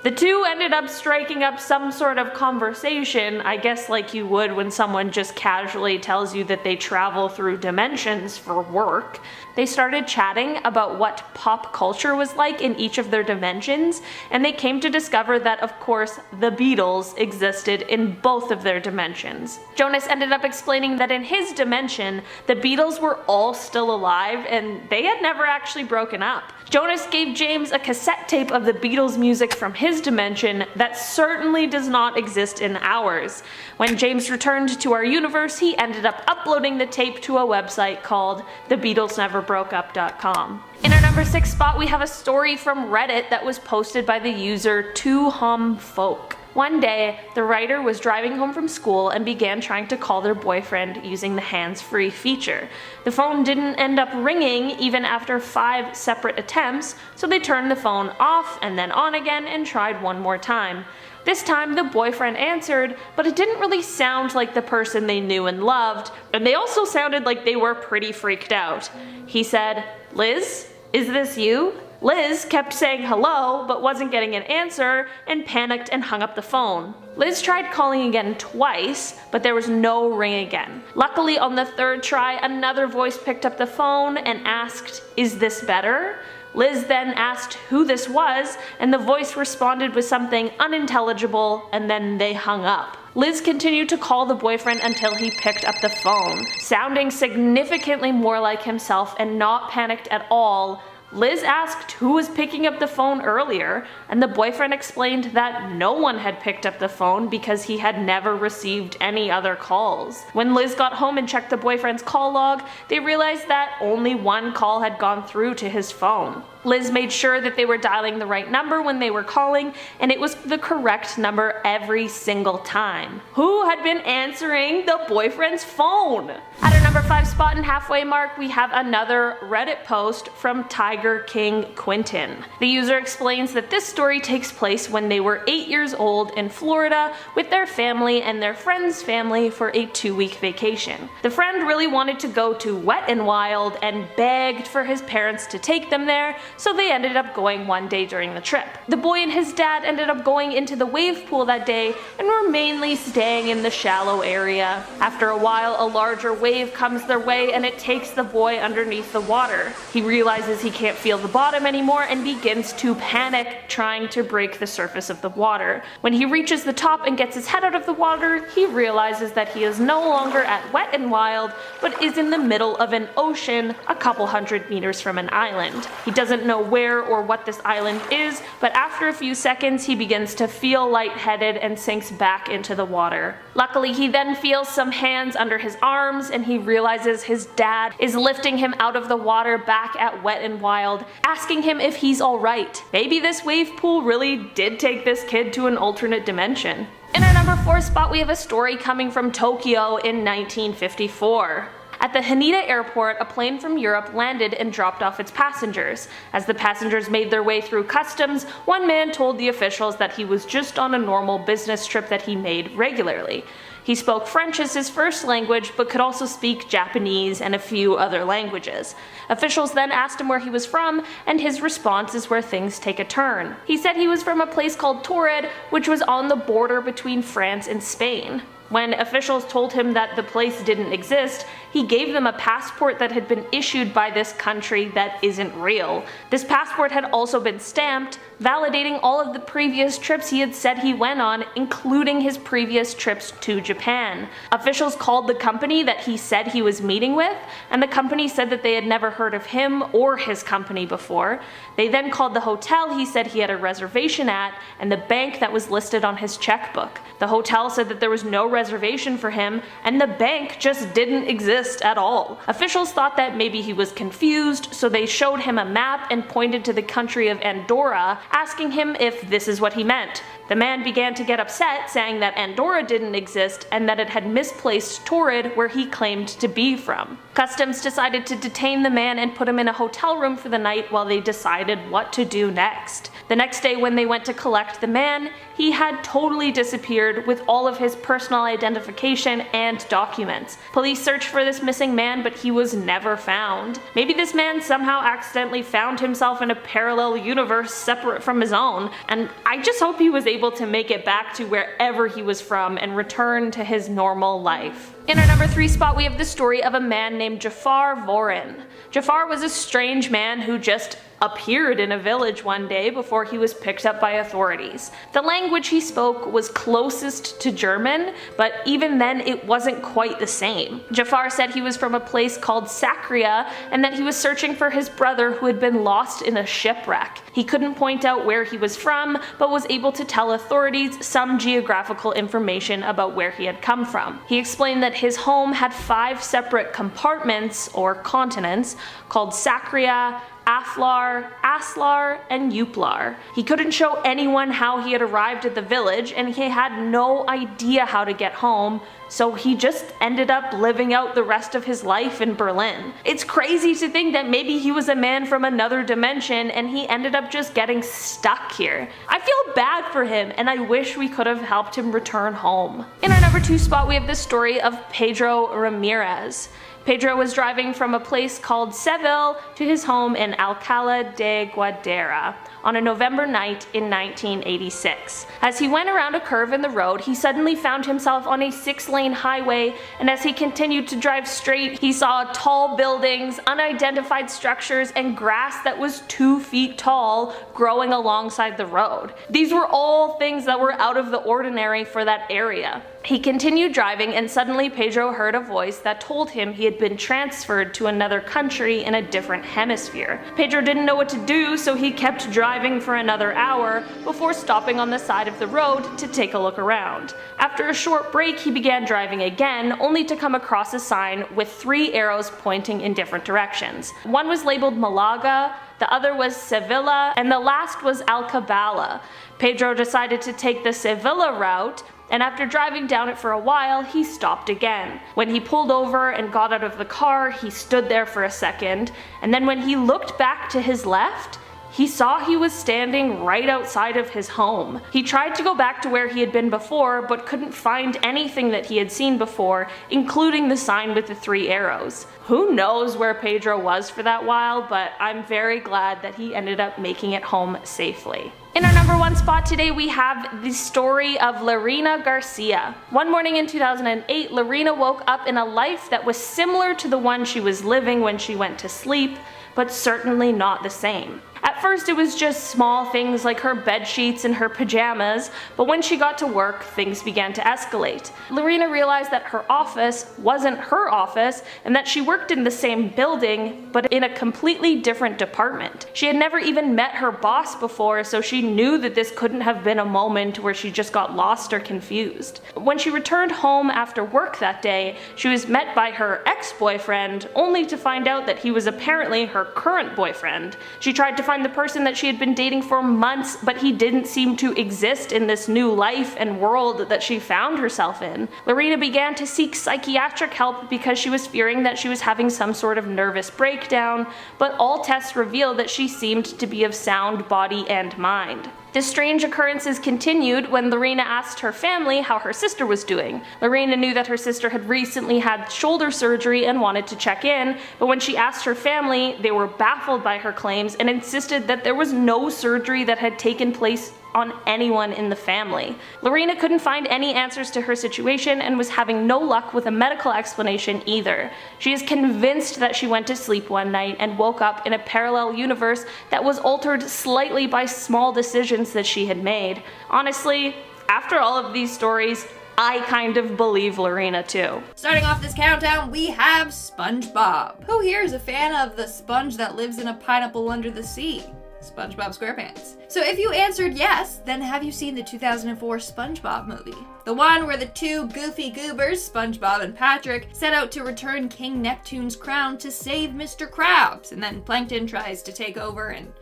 Speaker 2: The two ended up striking up some sort of conversation, I guess like you would when someone just casually tells you that they travel through dimensions for work. They started chatting about what pop culture was like in each of their dimensions, and they came to discover that, of course, the Beatles existed in both of their dimensions. Jonas ended up explaining that in his dimension, the Beatles were all still alive and they had never actually broken up. Jonas gave James a cassette tape of the Beatles music from his dimension that certainly does not exist in ours. When James returned to our universe, he ended up uploading the tape to a website called thebeatlesneverbroakeup.com. In our number 6 spot, we have a story from Reddit that was posted by the user 2humfolk.
Speaker 3: One day, the writer was driving home from school and began trying to call their boyfriend using the hands-free feature. The phone didn't end up ringing even after 5 separate attempts, so they turned the phone off and then on again and tried one more time. This time the boyfriend answered, but it didn't really sound like the person they knew and loved, and they also sounded like they were pretty freaked out. He said, "Liz, is this you?" Liz kept saying hello, but wasn't getting an answer, and panicked and hung up the phone. Liz tried calling again twice, but there was no ring again. Luckily, on the 3rd try, another voice picked up the phone and asked, "Is this better?" Liz then asked who this was, and the voice responded with something unintelligible, and then they hung up. Liz continued to call the boyfriend until he picked up the phone. Sounding significantly more like himself and not panicked at all, Liz asked who was picking up the phone earlier, and the boyfriend explained that no one had picked up the phone because he had never received any other calls. When Liz got home and checked the boyfriend's call log, they realized that only one call had gone through to his phone. Liz made sure that they were dialing the right number when they were calling, and it was the correct number every single time. Who had been answering the boyfriend's phone? At our number 5 spot and halfway mark, we have another Reddit post from Tiger King Quentin. The user explains that this story takes place when they were 8 years old in Florida with their family and their friend's family for a 2-week vacation. The friend really wanted to go to Wet n Wild and begged for his parents to take them there, so they ended up going one day during the trip. The boy and his dad ended up going into the wave pool that day and were mainly staying in the shallow area. After a while, a larger wave comes their way and it takes the boy underneath the water. He realizes he can't feel the bottom anymore and begins to panic, trying to break the surface of the water. When he reaches the top and gets his head out of the water, he realizes that he is no longer at Wet n Wild, but is in the middle of an ocean a couple hundred meters from an island. He doesn't know where or what this island is, but after a few seconds he begins to feel lightheaded and sinks back into the water. Luckily, he then feels some hands under his arms and he realizes his dad is lifting him out of the water back at Wet n Wild, asking him if he's alright. Maybe this wave pool really did take this kid to an alternate dimension. In our number 4 spot, we have a story coming from Tokyo in 1954. At the Haneda airport, a plane from Europe landed and dropped off its passengers. As the passengers made their way through customs, one man told the officials that he was just on a normal business trip that he made regularly. He spoke French as his first language, but could also speak Japanese and a few other languages. Officials then asked him where he was from, and his response is where things take a turn. He said he was from a place called Torrid, which was on the border between France and Spain. When officials told him that the place didn't exist, he gave them a passport that had been issued by this country that isn't real. This passport had also been stamped, validating all of the previous trips he had said he went on, including his previous trips to Japan. Officials called the company that he said he was meeting with, and the company said that they had never heard of him or his company before. They then called the hotel he said he had a reservation at, and the bank that was listed on his checkbook. The hotel said that there was no reservation for him, and the bank just didn't exist at all. Officials thought that maybe he was confused, so they showed him a map and pointed to the country of Andorra, asking him if this is what he meant. The man began to get upset, saying that Andorra didn't exist and that it had misplaced Torrid where he claimed to be from. Customs decided to detain the man and put him in a hotel room for the night while they decided what to do next. The next day when they went to collect the man, he had totally disappeared with all of his personal identification and documents. Police searched for this missing man, but he was never found. Maybe this man somehow accidentally found himself in a parallel universe separate from his own, and I just hope he was able to make it back to wherever he was from and return to his normal life. In our number 3 spot, we have the story of a man named Jafar Vorin. Jafar was a strange man who just appeared in a village one day before he was picked up by authorities. The language he spoke was closest to German, but even then it wasn't quite the same. Jafar said he was from a place called Sakria and that he was searching for his brother who had been lost in a shipwreck. He couldn't point out where he was from, but was able to tell authorities some geographical information about where he had come from. He explained that his home had 5 separate compartments, or continents, called Sakria,
Speaker 2: Aflar, Aslar, and Uplar. He couldn't show anyone how he had arrived at the village, and he had no idea how to get home, so he just ended up living out the rest of his life in Berlin. It's crazy to think that maybe he was a man from another dimension and he ended up just getting stuck here. I feel bad for him, and I wish we could have helped him return home. In our number 2 spot, we have the story of Pedro Ramirez. Pedro was driving from a place called Seville to his home in Alcalá de Guadalajara on a November night in 1986. As he went around a curve in the road, he suddenly found himself on a 6-lane highway, and as he continued to drive straight, he saw tall buildings, unidentified structures, and grass that was 2 feet tall growing alongside the road. These were all things that were out of the ordinary for that area. He continued driving, and suddenly Pedro heard a voice that told him he had been transferred to another country in a different hemisphere. Pedro didn't know what to do, so he kept driving for another hour before stopping on the side of the road to take a look around. After a short break, he began driving again, only to come across a sign with 3 arrows pointing in different directions. One was labeled Malaga, the other was Sevilla, and the last was Alcabala. Pedro decided to take the Sevilla route, and after driving down it for a while, he stopped again. When he pulled over and got out of the car, he stood there for a second, and then when he looked back to his left, he saw he was standing right outside of his home. He tried to go back to where he had been before, but couldn't find anything that he had seen before, including the sign with the 3 arrows. Who knows where Pedro was for that while, but I'm very glad that he ended up making it home safely. In our number 1 spot today, we have the story of Lorena Garcia. One morning in 2008, Lorena woke up in a life that was similar to the one she was living when she went to sleep, but certainly not the same. At first it was just small things like her bed sheets and her pajamas, but when she got to work, things began to escalate. Lorena realized that her office wasn't her office and that she worked in the same building, but in a completely different department. She had never even met her boss before, so she knew that this couldn't have been a moment where she just got lost or confused. When she returned home after work that day, she was met by her ex-boyfriend, only to find out that he was apparently her current boyfriend. She tried to find the person that she had been dating for months, but he didn't seem to exist in this new life and world that she found herself in. Lorena began to seek psychiatric help because she was fearing that she was having some sort of nervous breakdown, but all tests revealed that she seemed to be of sound body and mind. The strange occurrences continued when Lorena asked her family how her sister was doing. Lorena knew that her sister had recently had shoulder surgery and wanted to check in, but when she asked her family, they were baffled by her claims and insisted that there was no surgery that had taken place on anyone in the family. Lorena couldn't find any answers to her situation and was having no luck with a medical explanation either. She is convinced that she went to sleep one night and woke up in a parallel universe that was altered slightly by small decisions that she had made. Honestly, after all of these stories, I kind of believe Lorena too.
Speaker 4: Starting off this countdown, we have SpongeBob. Who here is a fan of the sponge that lives in a pineapple under the sea? SpongeBob SquarePants. So if you answered yes, then have you seen the 2004 SpongeBob movie? The one where the 2 goofy goobers, SpongeBob and Patrick, set out to return King Neptune's crown to save Mr. Krabs, and then Plankton tries to take over and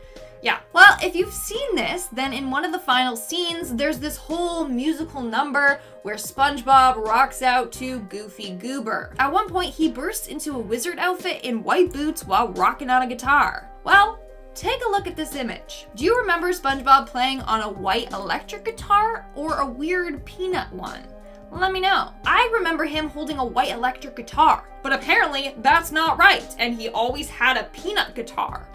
Speaker 4: yeah. Well, if you've seen this, then in one of the final scenes, there's this whole musical number where SpongeBob rocks out to Goofy Goober. At one point, he bursts into a wizard outfit in white boots while rocking on a guitar. Well, take a look at this image. Do you remember SpongeBob playing on a white electric guitar or a weird peanut one? Let me know. I remember him holding a white electric guitar, but apparently that's not right, and he always had a peanut guitar.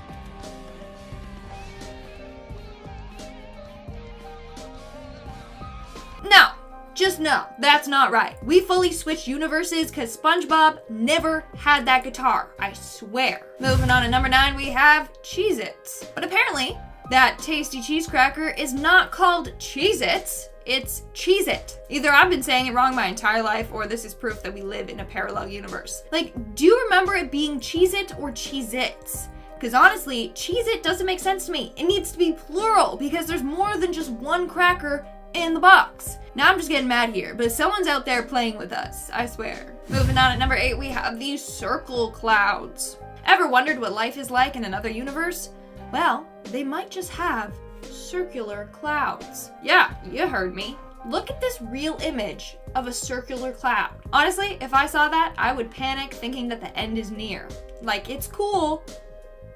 Speaker 4: No, just no, that's not right. We fully switched universes because SpongeBob never had that guitar, I swear. Moving on to number 9, we have Cheez-Its. But apparently, that tasty cheese cracker is not called Cheez-Its, it's Cheez-It. Either I've been saying it wrong my entire life, or this is proof that we live in a parallel universe. Like, do you remember it being Cheez-It or Cheez-Its? Because honestly, Cheez-It doesn't make sense to me. It needs to be plural because there's more than just one cracker in the box. Now I'm just getting mad here, but someone's out there playing with us, I swear. Moving on at number 8, we have these circle clouds. Ever wondered what life is like in another universe? Well, they might just have circular clouds. Yeah, you heard me. Look at this real image of a circular cloud. Honestly, if I saw that, I would panic thinking that the end is near. Like, it's cool,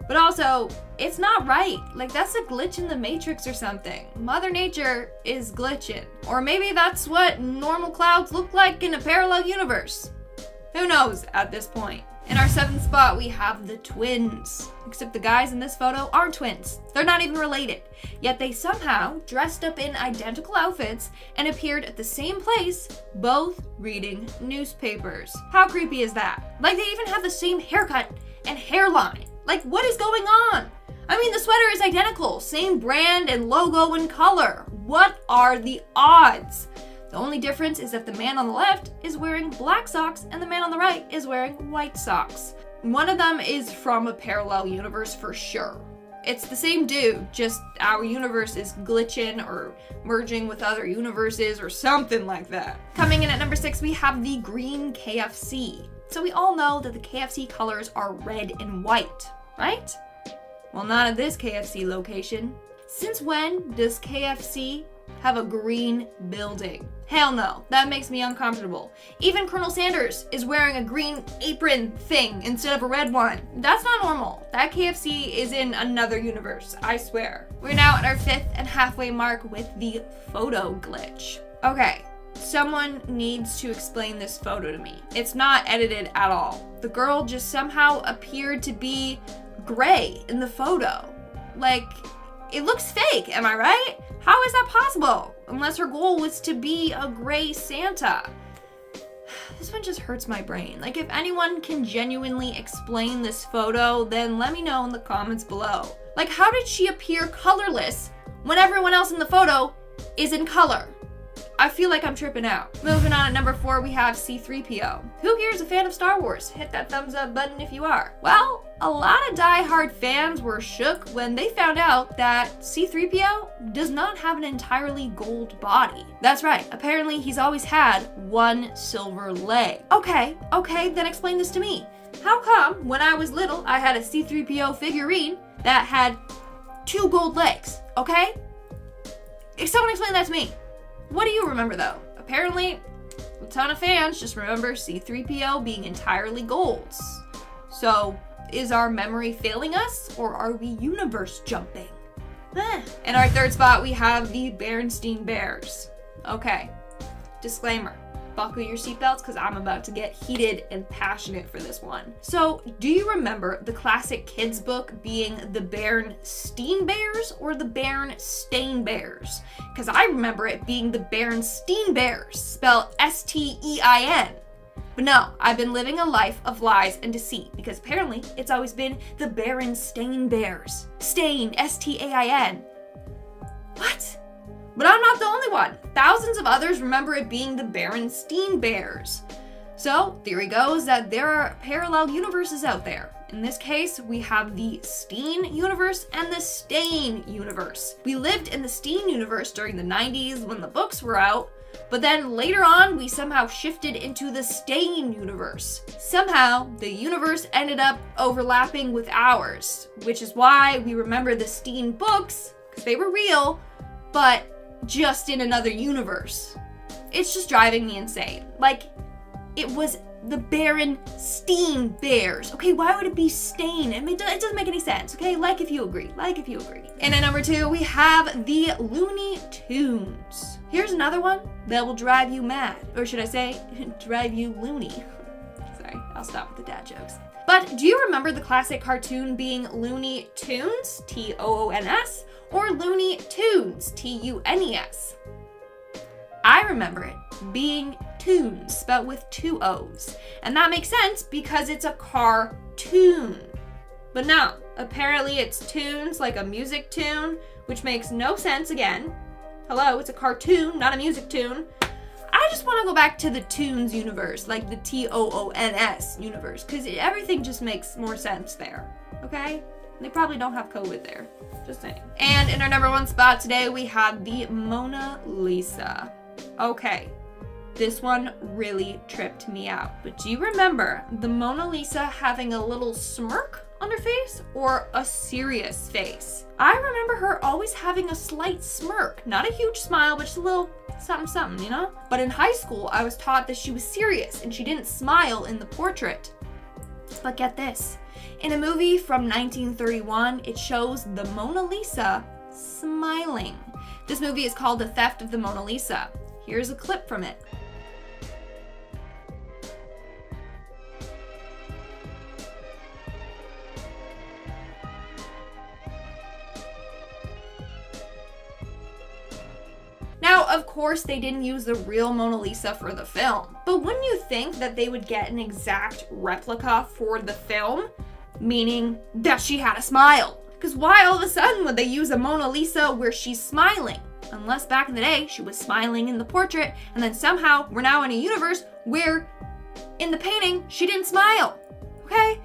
Speaker 4: but also, it's not right. Like, that's a glitch in the Matrix or something. Mother Nature is glitching. Or maybe that's what normal clouds look like in a parallel universe. Who knows at this point? In our 7th spot, we have the twins. Except the guys in this photo aren't twins. They're not even related. Yet they somehow dressed up in identical outfits and appeared at the same place, both reading newspapers. How creepy is that? Like, they even have the same haircut and hairline. Like, what is going on? I mean, the sweater is identical, same brand and logo and color. What are the odds? The only difference is that the man on the left is wearing black socks and the man on the right is wearing white socks. One of them is from a parallel universe for sure. It's the same dude, just our universe is glitching or merging with other universes or something like that. Coming in at number 6, we have the green KFC. So we all know that the KFC colors are red and white, right? Well, not at this KFC location. Since when does KFC have a green building? Hell no, that makes me uncomfortable. Even Colonel Sanders is wearing a green apron thing instead of a red one. That's not normal. That KFC is in another universe, I swear. We're now at our 5th and halfway mark with the photo glitch. Okay, someone needs to explain this photo to me. It's not edited at all. The girl just somehow appeared to be gray in the photo. Like, it looks fake, am I right? How is that possible? Unless her goal was to be a gray Santa. This one just hurts my brain. Like, if anyone can genuinely explain this photo, then let me know in the comments below. Like, how did she appear colorless when everyone else in the photo is in color? I feel like I'm tripping out. Moving on at number 4, we have C-3PO. Who here is a fan of Star Wars? Hit that thumbs up button if you are. Well, a lot of die-hard fans were shook when they found out that C-3PO does not have an entirely gold body. That's right, apparently he's always had one silver leg. Okay, then explain this to me. How come when I was little, I had a C-3PO figurine that had 2 gold legs, okay? Someone explain that to me. What do you remember though? Apparently, a ton of fans just remember C-3PO being entirely golds. So, is our memory failing us, or are we universe jumping? In our 3rd spot, we have the Berenstain Bears. Okay, disclaimer. Buckle your seatbelts because I'm about to get heated and passionate for this one. So, do you remember the classic kids book being the Berenstain Bears or the Berenstain Bears? Because I remember it being the Berenstain Bears, spelled S-T-E-I-N. But no, I've been living a life of lies and deceit because apparently it's always been the Berenstain Bears. Stain, S-T-A-I-N. What? But I'm not the only one. Thousands of others remember it being the Berenstain Bears. So, theory goes that there are parallel universes out there. In this case, we have the Steen universe and the Stain universe. We lived in the Steen universe during the 90s when the books were out, but then later on, we somehow shifted into the Stain universe. Somehow, the universe ended up overlapping with ours, which is why we remember the Steen books, because they were real, but just in another universe. It's just driving me insane. Like, it was the Berenstain Bears. Okay, why would it be Stain? I mean, it doesn't make any sense, okay? Like if you agree. And at number 2, we have the Looney Tunes. Here's another one that will drive you mad. Or should I say, drive you loony. Sorry, I'll stop with the dad jokes. But do you remember the classic cartoon being Looney Tunes, T-O-O-N-S, or Looney Tunes, T-U-N-E-S? I remember it being tunes, spelled with 2 O's. And that makes sense because it's a cartoon. But no, apparently it's tunes, like a music tune, which makes no sense again. Hello, it's a cartoon, not a music tune. I just want to go back to the Toons universe, like the T-O-O-N-S universe, because everything just makes more sense there, okay? They probably don't have COVID there, just saying. And in our number 1 spot today, we have the Mona Lisa. Okay, This one really tripped me out. But do you remember the Mona Lisa having a little smirk on her face or a serious face? I remember her always having a slight smirk, not a huge smile, but just a little something something, you know? But in high school, I was taught that she was serious and she didn't smile in the portrait. But get this, in a movie from 1931, it shows the Mona Lisa smiling. This movie is called The Theft of the Mona Lisa. Here's a clip from it. Now, of course, they didn't use the real Mona Lisa for the film, but wouldn't you think that they would get an exact replica for the film? Meaning that she had a smile. Because why all of a sudden would they use a Mona Lisa where she's smiling? Unless back in the day, she was smiling in the portrait, and then somehow we're now in a universe where in the painting, she didn't smile. Okay?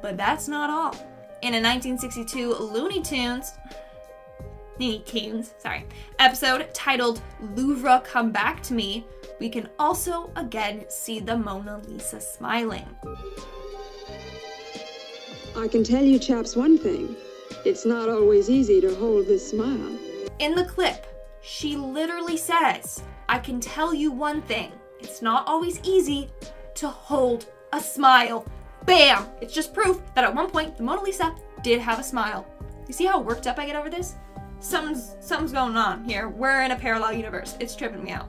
Speaker 4: But that's not all. In a 1962 Looney Tunes episode titled Louvre Come Back to Me, we can also again see the Mona Lisa smiling.
Speaker 5: I can tell you chaps one thing. It's not always easy to hold this smile.
Speaker 4: In the clip, she literally says, I can tell you one thing. It's not always easy to hold a smile. Bam! It's just proof that at one point the Mona Lisa did have a smile. You see how worked up I get over this? Something's going on here. We're in a parallel universe. It's tripping me out.